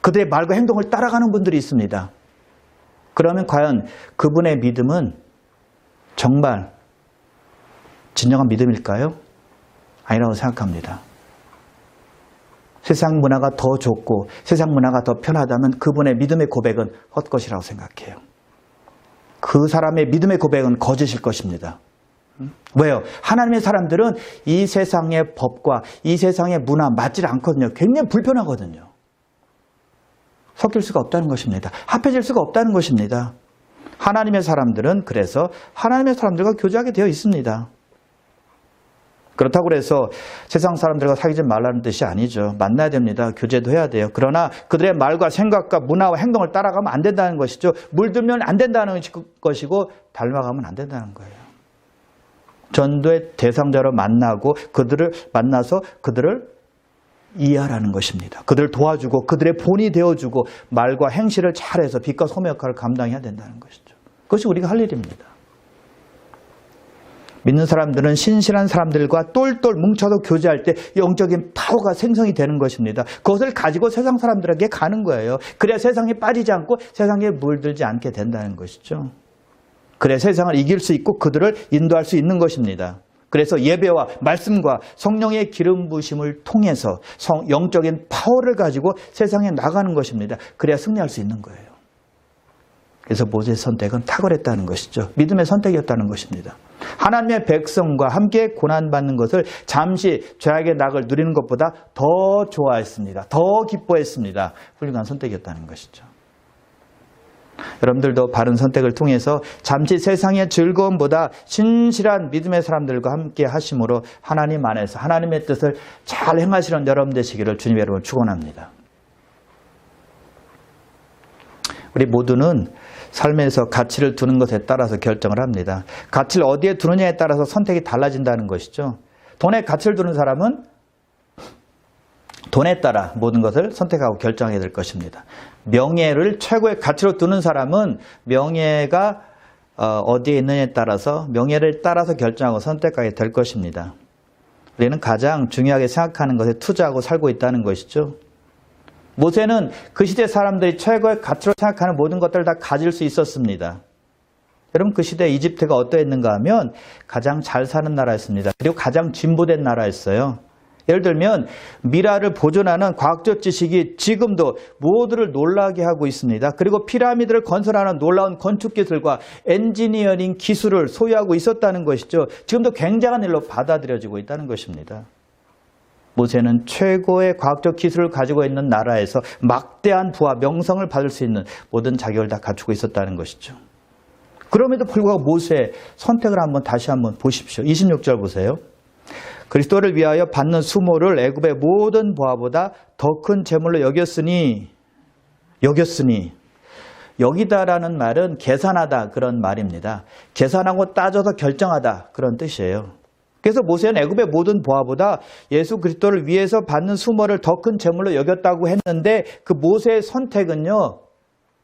그들의 말과 행동을 따라가는 분들이 있습니다. 그러면 과연 그분의 믿음은 정말 진정한 믿음일까요? 아니라고 생각합니다. 세상 문화가 더 좋고 세상 문화가 더 편하다면 그분의 믿음의 고백은 헛것이라고 생각해요. 그 사람의 믿음의 고백은 거짓일 것입니다. 왜요? 하나님의 사람들은 이 세상의 법과 이 세상의 문화 맞질 않거든요. 굉장히 불편하거든요. 섞일 수가 없다는 것입니다. 합해질 수가 없다는 것입니다. 하나님의 사람들은 그래서 하나님의 사람들과 교제하게 되어 있습니다. 그렇다고 해서 세상 사람들과 사귀지 말라는 뜻이 아니죠. 만나야 됩니다. 교제도 해야 돼요. 그러나 그들의 말과 생각과 문화와 행동을 따라가면 안 된다는 것이죠. 물들면 안 된다는 것이고 닮아가면 안 된다는 거예요. 전도의 대상자로 만나고 그들을 만나서 그들을 이해하라는 것입니다. 그들을 도와주고 그들의 본이 되어주고 말과 행실을 잘해서 빛과 소매 역할을 감당해야 된다는 것이죠. 그것이 우리가 할 일입니다. 믿는 사람들은 신실한 사람들과 똘똘 뭉쳐서 교제할 때 영적인 파워가 생성이 되는 것입니다. 그것을 가지고 세상 사람들에게 가는 거예요. 그래야 세상에 빠지지 않고 세상에 물들지 않게 된다는 것이죠. 그래야 세상을 이길 수 있고 그들을 인도할 수 있는 것입니다. 그래서 예배와 말씀과 성령의 기름 부으심을 통해서 영적인 파워를 가지고 세상에 나가는 것입니다. 그래야 승리할 수 있는 거예요. 그래서 모세의 선택은 탁월했다는 것이죠. 믿음의 선택이었다는 것입니다. 하나님의 백성과 함께 고난받는 것을 잠시 죄악의 낙을 누리는 것보다 더 좋아했습니다. 더 기뻐했습니다. 훌륭한 선택이었다는 것이죠. 여러분들도 바른 선택을 통해서 잠시 세상의 즐거움보다 신실한 믿음의 사람들과 함께 하심으로 하나님 안에서 하나님의 뜻을 잘 행하시는 여러분 되시기를 주님의 이름으로 축원합니다. 우리 모두는 삶에서 가치를 두는 것에 따라서 결정을 합니다. 가치를 어디에 두느냐에 따라서 선택이 달라진다는 것이죠. 돈에 가치를 두는 사람은 돈에 따라 모든 것을 선택하고 결정하게 될 것입니다. 명예를 최고의 가치로 두는 사람은 명예가 어디에 있느냐에 따라서 명예를 따라서 결정하고 선택하게 될 것입니다. 우리는 가장 중요하게 생각하는 것에 투자하고 살고 있다는 것이죠. 모세는 그 시대 사람들이 최고의 가치로 생각하는 모든 것들을 다 가질 수 있었습니다. 여러분, 그 시대 이집트가 어떠했는가 하면 가장 잘 사는 나라였습니다. 그리고 가장 진보된 나라였어요. 예를 들면 미라를 보존하는 과학적 지식이 지금도 모두를 놀라게 하고 있습니다. 그리고 피라미드를 건설하는 놀라운 건축 기술과 엔지니어링 기술을 소유하고 있었다는 것이죠. 지금도 굉장한 일로 받아들여지고 있다는 것입니다. 모세는 최고의 과학적 기술을 가지고 있는 나라에서 막대한 부와 명성을 받을 수 있는 모든 자격을 다 갖추고 있었다는 것이죠. 그럼에도 불구하고 모세의 선택을 다시 한번 보십시오. 26절 보세요. 그리스도를 위하여 받는 수모를 애굽의 모든 보화보다 더 큰 재물로 여겼으니 여기다라는 말은 계산하다 그런 말입니다. 계산하고 따져서 결정하다 그런 뜻이에요. 그래서 모세는 애굽의 모든 보화보다 예수 그리스도를 위해서 받는 수모를 더 큰 재물로 여겼다고 했는데 그 모세의 선택은요,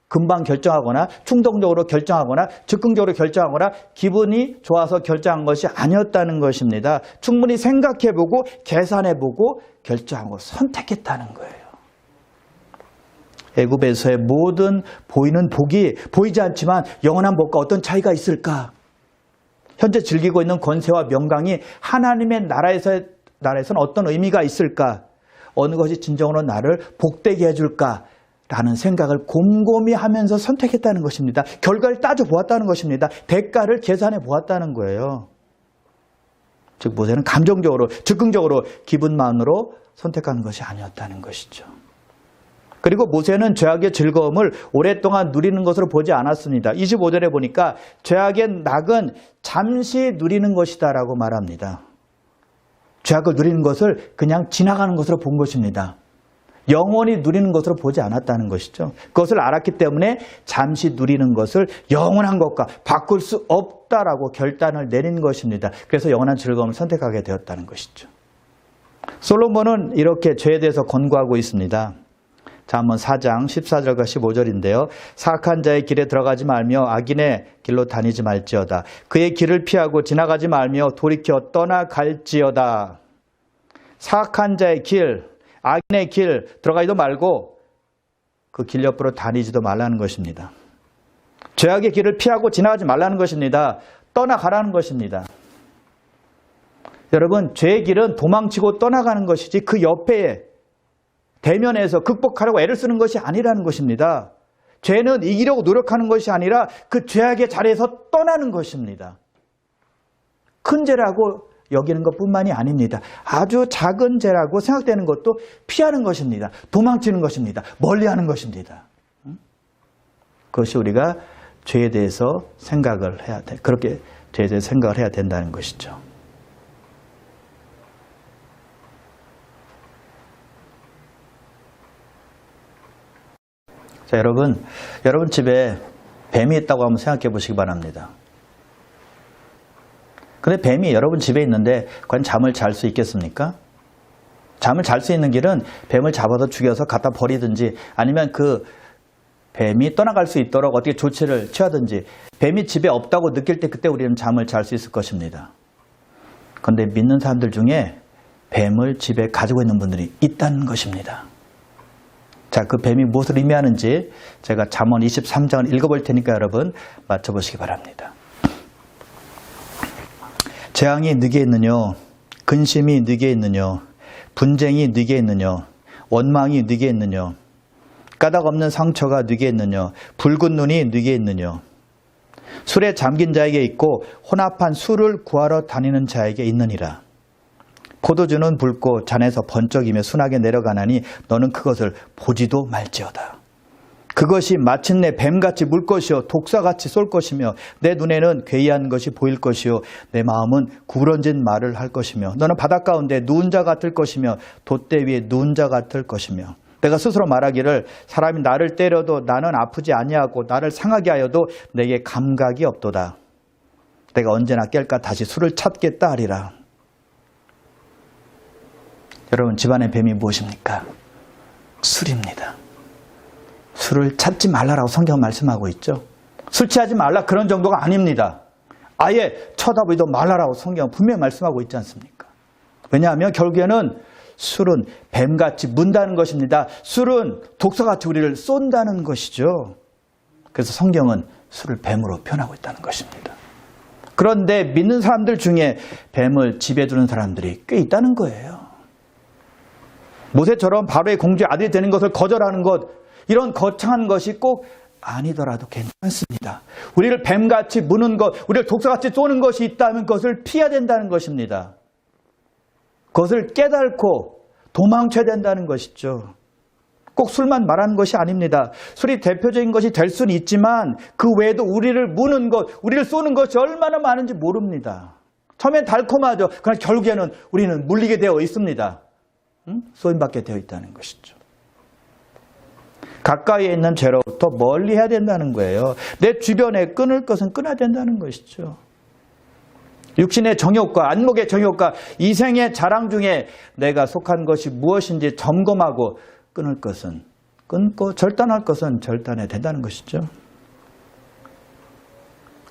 금방 결정하거나 충동적으로 결정하거나 즉흥적으로 결정하거나 기분이 좋아서 결정한 것이 아니었다는 것입니다. 충분히 생각해보고 계산해보고 결정하고 선택했다는 거예요. 애굽에서의 모든 보이는 복이 보이지 않지만 영원한 복과 어떤 차이가 있을까? 현재 즐기고 있는 권세와 명강이 하나님의 나라에서는 어떤 의미가 있을까? 어느 것이 진정으로 나를 복되게 해줄까? 라는 생각을 곰곰이 하면서 선택했다는 것입니다. 결과를 따져보았다는 것입니다. 대가를 계산해 보았다는 거예요. 즉 모세는 감정적으로 즉흥적으로 기분만으로 선택한 것이 아니었다는 것이죠. 그리고 모세는 죄악의 즐거움을 오랫동안 누리는 것으로 보지 않았습니다. 25절에 보니까 죄악의 낙은 잠시 누리는 것이다 라고 말합니다. 죄악을 누리는 것을 그냥 지나가는 것으로 본 것입니다. 영원히 누리는 것으로 보지 않았다는 것이죠. 그것을 알았기 때문에 잠시 누리는 것을 영원한 것과 바꿀 수 없다라고 결단을 내린 것입니다. 그래서 영원한 즐거움을 선택하게 되었다는 것이죠. 솔로몬은 이렇게 죄에 대해서 권고하고 있습니다. 자, 한번 4장 14절과 15절인데요. 사악한 자의 길에 들어가지 말며 악인의 길로 다니지 말지어다. 그의 길을 피하고 지나가지 말며 돌이켜 떠나갈지어다. 사악한 자의 길, 악인의 길 들어가지도 말고 그 길 옆으로 다니지도 말라는 것입니다. 죄악의 길을 피하고 지나가지 말라는 것입니다. 떠나가라는 것입니다. 여러분, 죄의 길은 도망치고 떠나가는 것이지 그 옆에 대면에서 극복하려고 애를 쓰는 것이 아니라는 것입니다. 죄는 이기려고 노력하는 것이 아니라 그 죄악의 자리에서 떠나는 것입니다. 큰 죄라고 여기는 것뿐만이 아닙니다. 아주 작은 죄라고 생각되는 것도 피하는 것입니다. 도망치는 것입니다. 멀리하는 것입니다. 그것이 우리가 죄에 대해서 생각을 해야 돼. 그렇게 죄에 대해서 생각을 해야 된다는 것이죠. 자, 여러분 집에 뱀이 있다고 한번 생각해 보시기 바랍니다. 근데 뱀이 여러분 집에 있는데 과연 잠을 잘 수 있겠습니까? 잠을 잘 수 있는 길은 뱀을 잡아서 죽여서 갖다 버리든지 아니면 그 뱀이 떠나갈 수 있도록 어떻게 조치를 취하든지 뱀이 집에 없다고 느낄 때 그때 우리는 잠을 잘 수 있을 것입니다. 그런데 믿는 사람들 중에 뱀을 집에 가지고 있는 분들이 있다는 것입니다. 자, 그 뱀이 무엇을 의미하는지 제가 잠언 23장을 읽어볼 테니까 여러분 맞춰보시기 바랍니다. 재앙이 네게 있느뇨, 근심이 네게 있느뇨, 분쟁이 네게 있느뇨, 원망이 네게 있느뇨, 까닭 없는 상처가 네게 있느뇨, 붉은 눈이 네게 있느뇨, 술에 잠긴 자에게 있고 혼합한 술을 구하러 다니는 자에게 있느니라. 포도주는 붉고 잔에서 번쩍이며 순하게 내려가나니 너는 그것을 보지도 말지어다. 그것이 마침내 뱀같이 물 것이요 독사같이 쏠 것이며 내 눈에는 괴이한 것이 보일 것이요 내 마음은 구부러진 말을 할 것이며 너는 바닷 가운데 누운 자 같을 것이며 돛대 위에 누운 자 같을 것이며 내가 스스로 말하기를 사람이 나를 때려도 나는 아프지 아니하고 나를 상하게 하여도 내게 감각이 없도다. 내가 언제나 깰까 다시 술을 찾겠다 하리라. 여러분, 집안의 뱀이 무엇입니까? 술입니다. 술을 찾지 말라라고 성경은 말씀하고 있죠. 술 취하지 말라 그런 정도가 아닙니다. 아예 쳐다보지도 말라라고 성경은 분명히 말씀하고 있지 않습니까? 왜냐하면 결국에는 술은 뱀같이 문다는 것입니다. 술은 독사같이 우리를 쏜다는 것이죠. 그래서 성경은 술을 뱀으로 표현하고 있다는 것입니다. 그런데 믿는 사람들 중에 뱀을 집에 두는 사람들이 꽤 있다는 거예요. 모세처럼 바로의 공주의 아들이 되는 것을 거절하는 것, 이런 거창한 것이 꼭 아니더라도 괜찮습니다. 우리를 뱀같이 무는 것, 우리를 독사같이 쏘는 것이 있다면 그것을 피해야 된다는 것입니다. 그것을 깨닫고 도망쳐야 된다는 것이죠. 꼭 술만 말하는 것이 아닙니다. 술이 대표적인 것이 될 수는 있지만 그 외에도 우리를 무는 것, 우리를 쏘는 것이 얼마나 많은지 모릅니다. 처음엔 달콤하죠. 그러나 결국에는 우리는 물리게 되어 있습니다. 쏘임받게 되어 있다는 것이죠. 가까이에 있는 죄로부터 멀리 해야 된다는 거예요. 내 주변에 끊을 것은 끊어야 된다는 것이죠. 육신의 정욕과 안목의 정욕과 이생의 자랑 중에 내가 속한 것이 무엇인지 점검하고 끊을 것은 끊고 절단할 것은 절단해야 된다는 것이죠.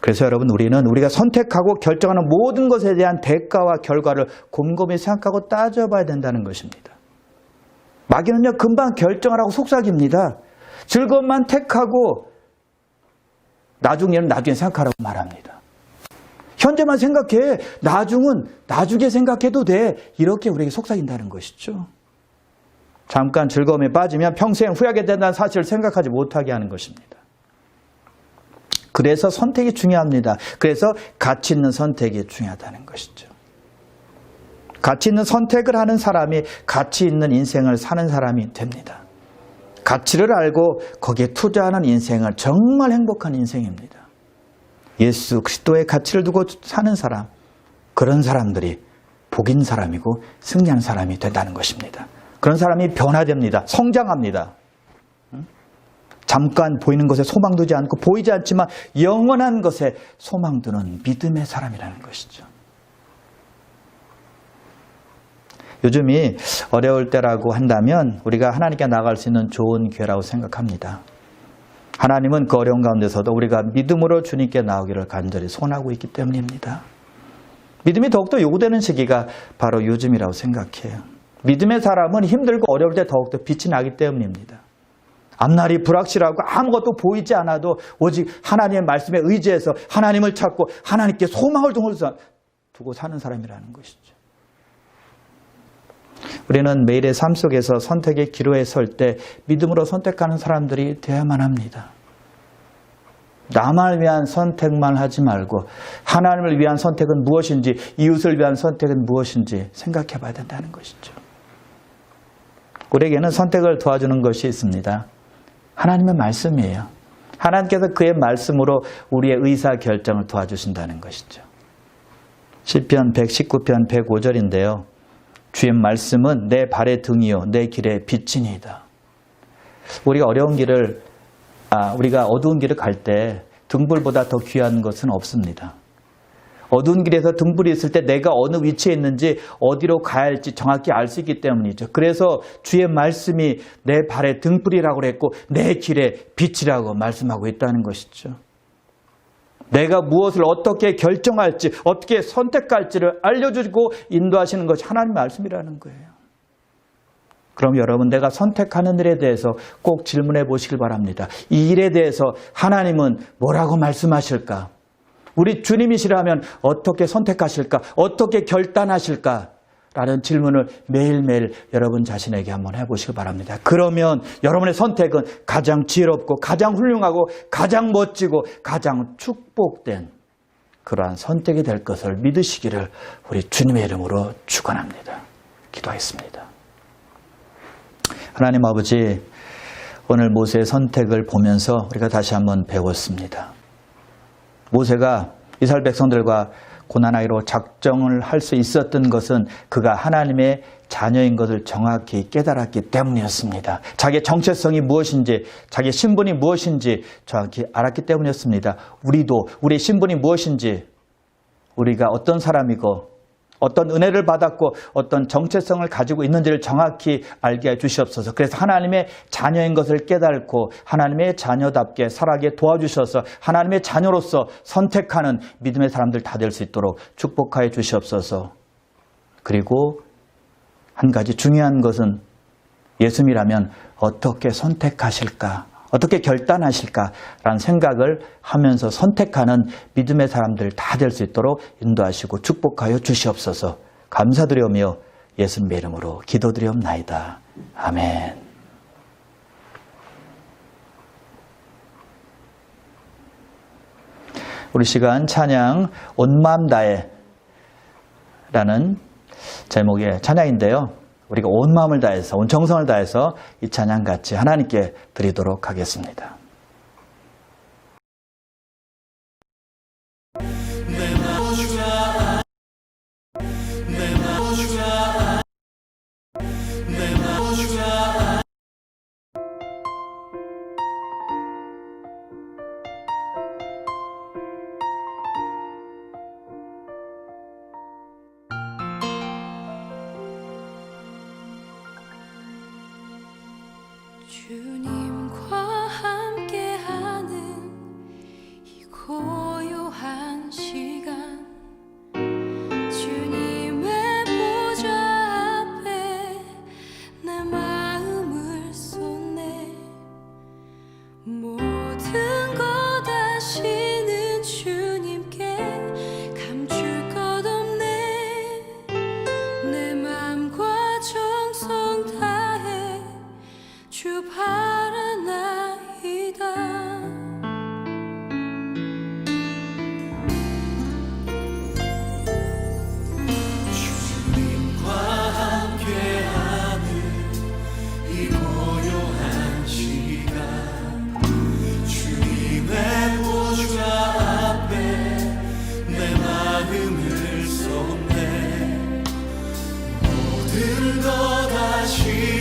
그래서 여러분, 우리는 우리가 선택하고 결정하는 모든 것에 대한 대가와 결과를 곰곰이 생각하고 따져봐야 된다는 것입니다. 마귀는요, 금방 결정을 하고 속삭입니다. 즐거움만 택하고 나중에는 나중에 생각하라고 말합니다. 현재만 생각해. 나중은 나중에 생각해도 돼. 이렇게 우리에게 속삭인다는 것이죠. 잠깐 즐거움에 빠지면 평생 후회하게 된다는 사실을 생각하지 못하게 하는 것입니다. 그래서 선택이 중요합니다. 그래서 가치 있는 선택이 중요하다는 것이죠. 가치 있는 선택을 하는 사람이 가치 있는 인생을 사는 사람이 됩니다. 가치를 알고 거기에 투자하는 인생은 정말 행복한 인생입니다. 예수 그리스도의 가치를 두고 사는 사람, 그런 사람들이 복인 사람이고 승리한 사람이 된다는 것입니다. 그런 사람이 변화됩니다. 성장합니다. 잠깐 보이는 것에 소망 두지 않고 보이지 않지만 영원한 것에 소망 두는 믿음의 사람이라는 것이죠. 요즘이 어려울 때라고 한다면 우리가 하나님께 나아갈 수 있는 좋은 기회라고 생각합니다. 하나님은 그 어려운 가운데서도 우리가 믿음으로 주님께 나오기를 간절히 소원하고 있기 때문입니다. 믿음이 더욱더 요구되는 시기가 바로 요즘이라고 생각해요. 믿음의 사람은 힘들고 어려울 때 더욱더 빛이 나기 때문입니다. 앞날이 불확실하고 아무것도 보이지 않아도 오직 하나님의 말씀에 의지해서 하나님을 찾고 하나님께 소망을 두고 사는 사람이라는 것이죠. 우리는 매일의 삶 속에서 선택의 기로에 설 때 믿음으로 선택하는 사람들이 되어야만 합니다. 나만을 위한 선택만 하지 말고 하나님을 위한 선택은 무엇인지, 이웃을 위한 선택은 무엇인지 생각해 봐야 된다는 것이죠. 우리에게는 선택을 도와주는 것이 있습니다. 하나님의 말씀이에요. 하나님께서 그의 말씀으로 우리의 의사결정을 도와주신다는 것이죠. 시편 119편 105절인데요. 주의 말씀은 내 발의 등이요 내 길의 빛이니이다. 우리가 우리가 어두운 길을 갈 때 등불보다 더 귀한 것은 없습니다. 어두운 길에서 등불이 있을 때 내가 어느 위치에 있는지 어디로 가야 할지 정확히 알 수 있기 때문이죠. 그래서 주의 말씀이 내 발의 등불이라고 그랬고 내 길의 빛이라고 말씀하고 있다는 것이죠. 내가 무엇을 어떻게 결정할지, 어떻게 선택할지를 알려주고 인도하시는 것이 하나님의 말씀이라는 거예요. 그럼 여러분, 내가 선택하는 일에 대해서 꼭 질문해 보시길 바랍니다. 이 일에 대해서 하나님은 뭐라고 말씀하실까? 우리 주님이시라면 어떻게 선택하실까? 어떻게 결단하실까? 라는 질문을 매일매일 여러분 자신에게 한번 해보시기 바랍니다. 그러면 여러분의 선택은 가장 지혜롭고 가장 훌륭하고 가장 멋지고 가장 축복된 그러한 선택이 될 것을 믿으시기를 우리 주님의 이름으로 축원합니다. 기도하겠습니다. 하나님 아버지, 오늘 모세의 선택을 보면서 우리가 다시 한번 배웠습니다. 모세가 이스라엘 백성들과 고난하기로 작정을 할 수 있었던 것은 그가 하나님의 자녀인 것을 정확히 깨달았기 때문이었습니다. 자기의 정체성이 무엇인지, 자기의 신분이 무엇인지 정확히 알았기 때문이었습니다. 우리도 우리의 신분이 무엇인지, 우리가 어떤 사람이고 어떤 은혜를 받았고 어떤 정체성을 가지고 있는지를 정확히 알게 해주시옵소서. 그래서 하나님의 자녀인 것을 깨닫고 하나님의 자녀답게 살아가게 도와주셔서 하나님의 자녀로서 선택하는 믿음의 사람들 다 될 수 있도록 축복하여 주시옵소서. 그리고 한 가지 중요한 것은 예수님이라면 어떻게 선택하실까? 어떻게 결단하실까라는 생각을 하면서 선택하는 믿음의 사람들 다 될 수 있도록 인도하시고 축복하여 주시옵소서. 감사드리오며 예수님의 이름으로 기도드리옵나이다. 아멘. 우리 시간 찬양 온 마음 다해 라는 제목의 찬양인데요. 우리가 온 마음을 다해서, 온 정성을 다해서 이 찬양 같이 하나님께 드리도록 하겠습니다. 주님과 함께하는 이 고요한 시간, 주님의 보좌 앞에 내 마음을 쏟네. 모든 것 아시는 주님께 감출 것 없네. 내 마음과 정성 다해 주 바라나이다. 주님과 함께하는 이 고요한 시간, 주님의 보좌 앞에 내 마음을 쏟네. 모든 것 아시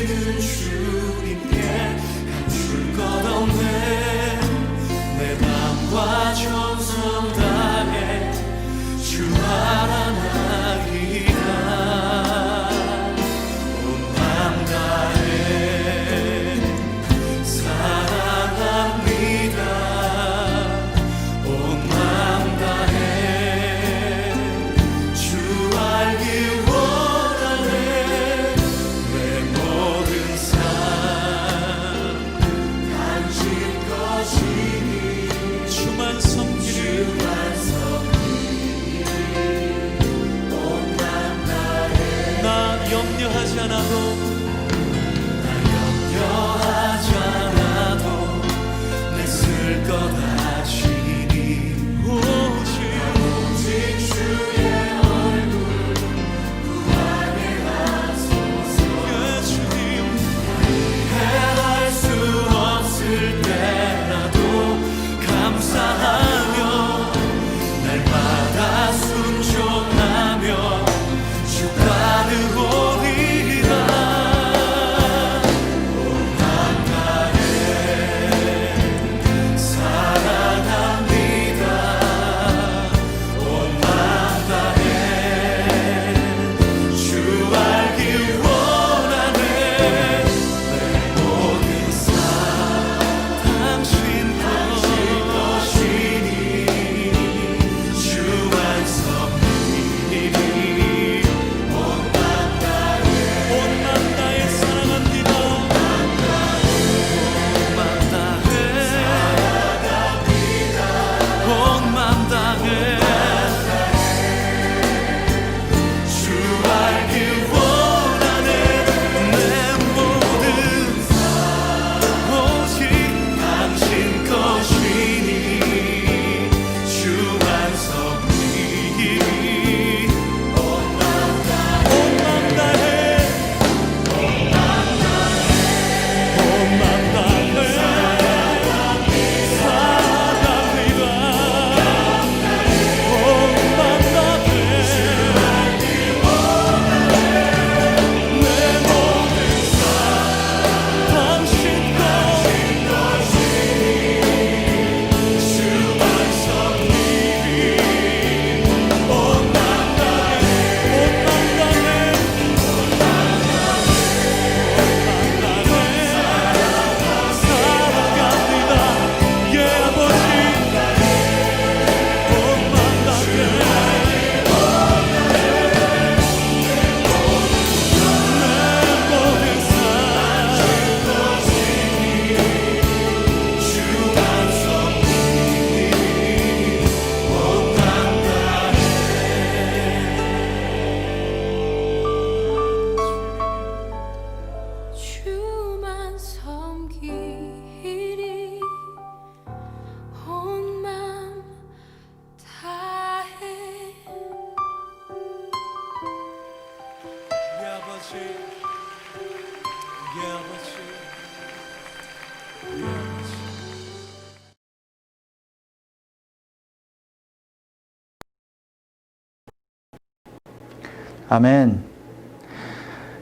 아멘.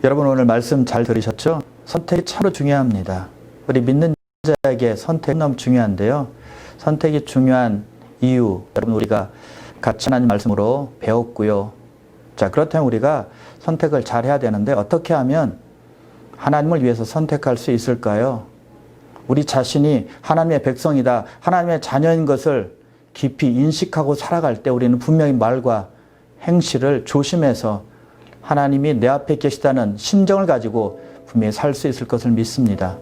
여러분 오늘 말씀 잘 들으셨죠? 선택이 참으로 중요합니다. 우리 믿는 자에게 선택이 너무 중요한데요. 선택이 중요한 이유, 여러분 우리가 같이 하나님 말씀으로 배웠고요. 자, 그렇다면 우리가 선택을 잘 해야 되는데 어떻게 하면 하나님을 위해서 선택할 수 있을까요? 우리 자신이 하나님의 백성이다, 하나님의 자녀인 것을 깊이 인식하고 살아갈 때 우리는 분명히 말과 행실을 조심해서 하나님이 내 앞에 계시다는 심정을 가지고 분명히 살 수 있을 것을 믿습니다.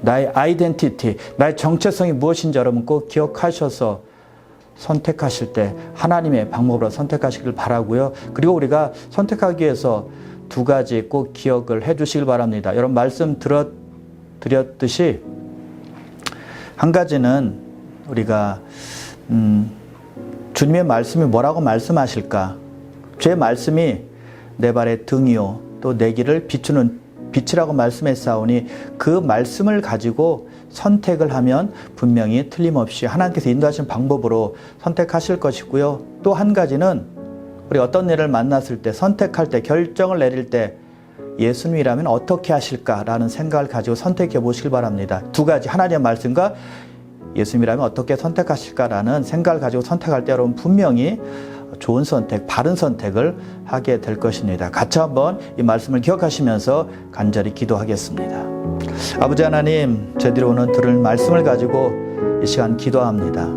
나의 아이덴티티, 나의 정체성이 무엇인지 여러분 꼭 기억하셔서 선택하실 때 하나님의 방법으로 선택하시길 바라고요. 그리고 우리가 선택하기 위해서 두 가지 꼭 기억을 해 주시길 바랍니다. 여러분 말씀 드렸듯이 한 가지는 우리가 주님의 말씀이 뭐라고 말씀하실까? 제 말씀이 내 발의 등이요 또 내 길을 비추는 빛이라고 말씀했사오니 그 말씀을 가지고 선택을 하면 분명히 틀림없이 하나님께서 인도하신 방법으로 선택하실 것이고요. 또 한 가지는 우리 어떤 일을 만났을 때 선택할 때 결정을 내릴 때 예수님이라면 어떻게 하실까라는 생각을 가지고 선택해 보시길 바랍니다. 두 가지, 하나님의 말씀과 예수님이라면 어떻게 선택하실까라는 생각을 가지고 선택할 때 여러분 분명히 좋은 선택, 바른 선택을 하게 될 것입니다. 같이 한번 이 말씀을 기억하시면서 간절히 기도하겠습니다. 아버지 하나님, 저희들이 오늘 들을 말씀을 가지고 이 시간 기도합니다.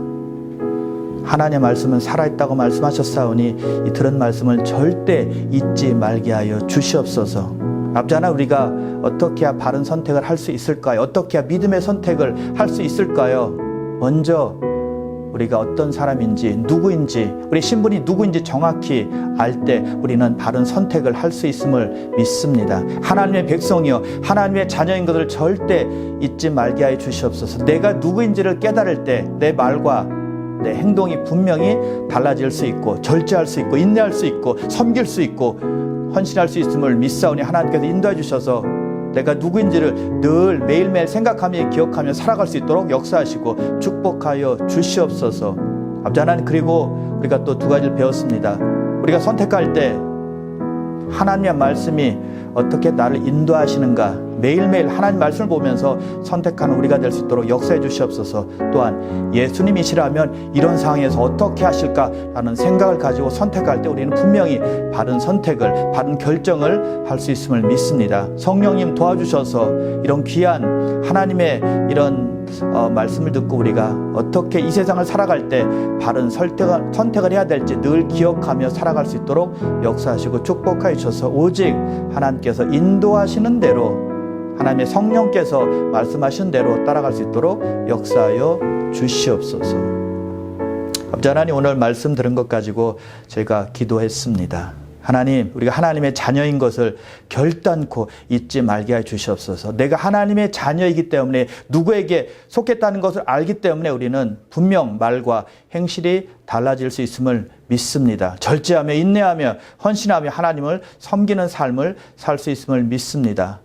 하나님의 말씀은 살아있다고 말씀하셨사오니 이 들은 말씀을 절대 잊지 말게 하여 주시옵소서. 아버지 하나님, 우리가 어떻게 해야 바른 선택을 할 수 있을까요? 어떻게 해야 믿음의 선택을 할 수 있을까요? 먼저 우리가 어떤 사람인지 누구인지 우리 신분이 누구인지 정확히 알 때 우리는 바른 선택을 할 수 있음을 믿습니다. 하나님의 백성이요 하나님의 자녀인 것을 절대 잊지 말게 하여 주시옵소서. 내가 누구인지를 깨달을 때 내 말과 내 행동이 분명히 달라질 수 있고 절제할 수 있고 인내할 수 있고 섬길 수 있고 헌신할 수 있음을 믿사오니 하나님께서 인도해 주셔서 내가 누구인지를 늘 매일매일 생각하며 기억하며 살아갈 수 있도록 역사하시고 축복하여 주시옵소서. 아버지 하나님, 그리고 우리가 또 두 가지를 배웠습니다. 우리가 선택할 때 하나님의 말씀이 어떻게 나를 인도하시는가 매일매일 하나님 말씀을 보면서 선택하는 우리가 될 수 있도록 역사해 주시옵소서. 또한 예수님이시라면 이런 상황에서 어떻게 하실까라는 생각을 가지고 선택할 때 우리는 분명히 바른 선택을, 바른 결정을 할 수 있음을 믿습니다. 성령님 도와주셔서 이런 귀한 하나님의 이런 말씀을 듣고 우리가 어떻게 이 세상을 살아갈 때 바른 선택을 해야 될지 늘 기억하며 살아갈 수 있도록 역사하시고 축복하여 주셔서 오직 하나님께서 인도하시는 대로 하나님의 성령께서 말씀하신 대로 따라갈 수 있도록 역사하여 주시옵소서. 아버지 하나님, 오늘 말씀 들은 것 가지고 저희가 기도했습니다. 하나님, 우리가 하나님의 자녀인 것을 결단코 잊지 말게 해 주시옵소서. 내가 하나님의 자녀이기 때문에 누구에게 속했다는 것을 알기 때문에 우리는 분명 말과 행실이 달라질 수 있음을 믿습니다. 절제하며 인내하며 헌신하며 하나님을 섬기는 삶을 살 수 있음을 믿습니다.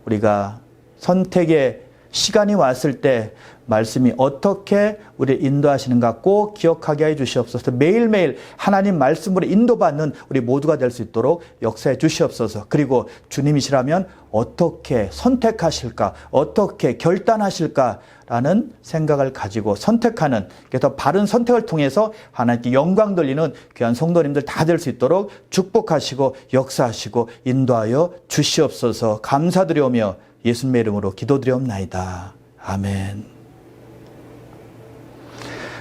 우리가 선택의 시간이 왔을 때 말씀이 어떻게 우리를 인도하시는가 꼭 기억하게 해 주시옵소서. 매일매일 하나님 말씀으로 인도받는 우리 모두가 될 수 있도록 역사해 주시옵소서. 그리고 주님이시라면 어떻게 선택하실까, 어떻게 결단하실까라는 생각을 가지고 선택하는, 그래서 바른 선택을 통해서 하나님께 영광 돌리는 귀한 성도님들 다 될 수 있도록 축복하시고 역사하시고 인도하여 주시옵소서. 감사드리오며 예수님의 이름으로 기도드리옵나이다. 아멘.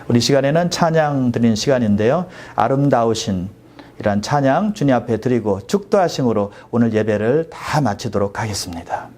우리 시간에는 찬양 드리는 시간인데요. 아름다우신 이란 찬양 주님 앞에 드리고 축도하심으로 오늘 예배를 다 마치도록 하겠습니다.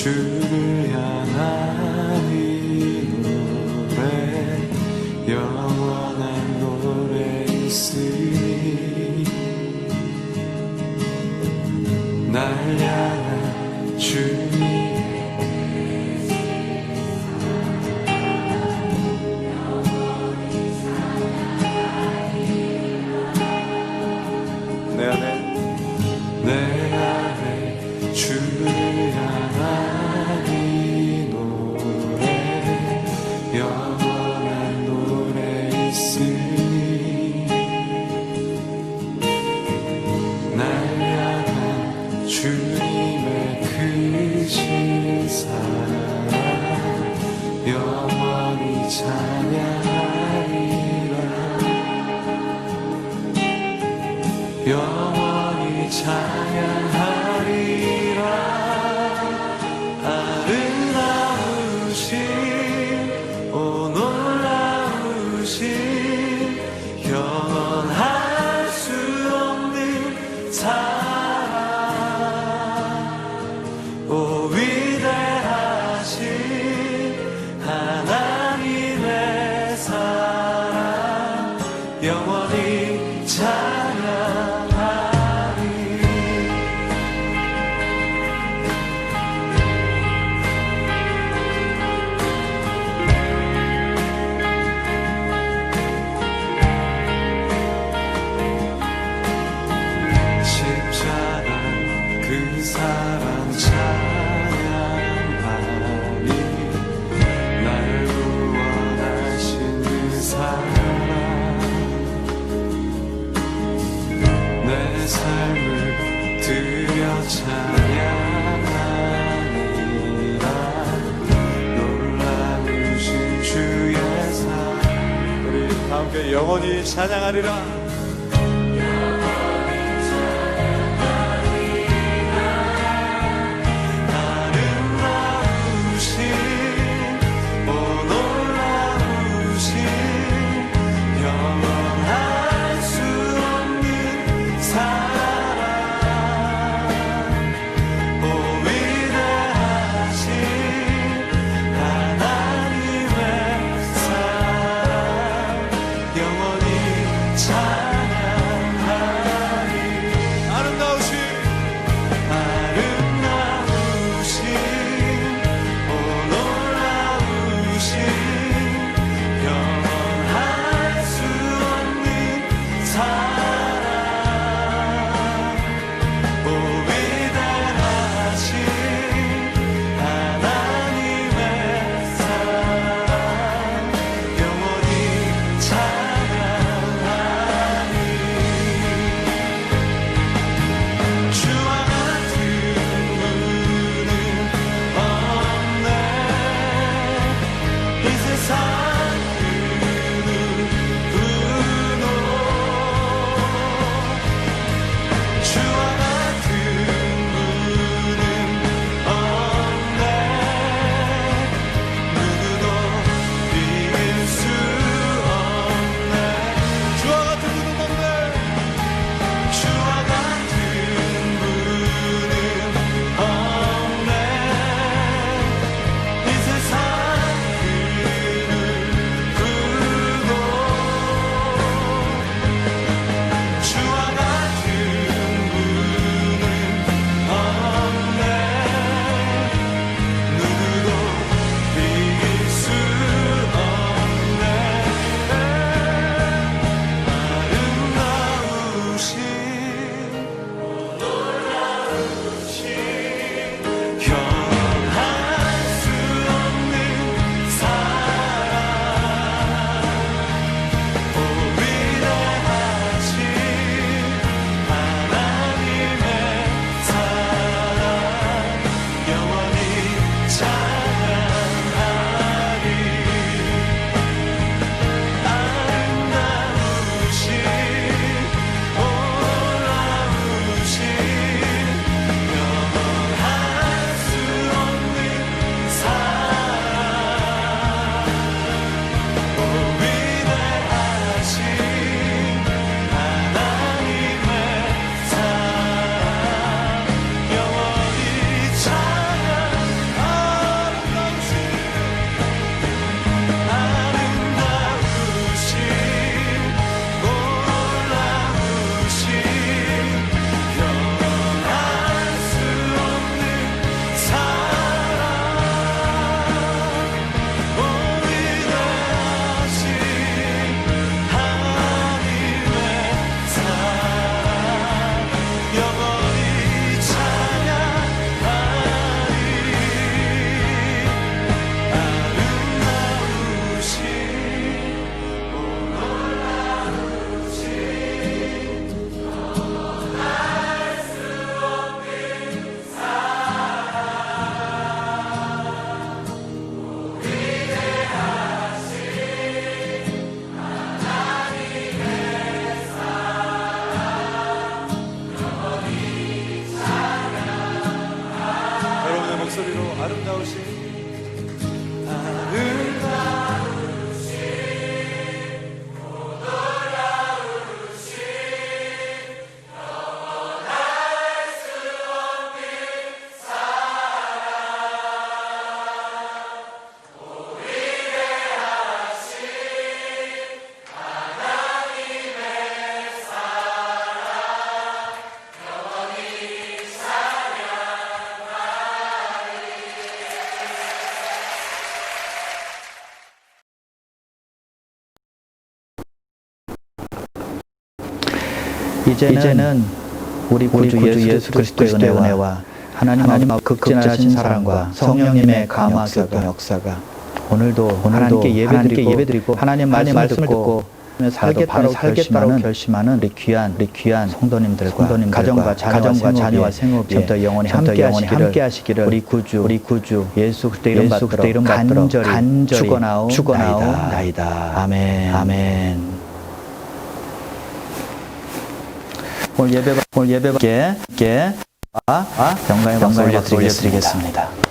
주를 향한 이 노래 영원한 노래 있으니 날 향한 주님 내 안에 주를 향한 이 노래 영원한 노래 있으니 날 향한 주님의 크신 사랑 영원히 찬양하리라 영원히 찬양하리라 아름다우신 오 놀라우신 영원할 수 없는 사랑 오 위대하신 하나님의 사랑 영원히 찬양하리 십자가 그 사랑 찬양하리 날 구원하신 그 사랑 내 삶을 드려 찬양하리라 놀라우신 주의 사랑 우리 다 함께 영원히 찬양하리라 참 아름다우신 이제는 우리 구주 예수 그리스도의 은혜와 하나님 앞 극진하신 사랑과 성령님의 감화 역사가 오늘도 하나님께 예배드리고 하나님 말씀을 듣고 살겠다고 결심하는 우리 귀한 성도님들과 가정과 자녀와 생업에 지금부터 영원히 함께 하시기를 우리 구주 예수 그리스도 이름 받들어 간절히 축원하옵나이다. 아멘. 오늘 예배받게 영광의 박수 올려드리겠습니다.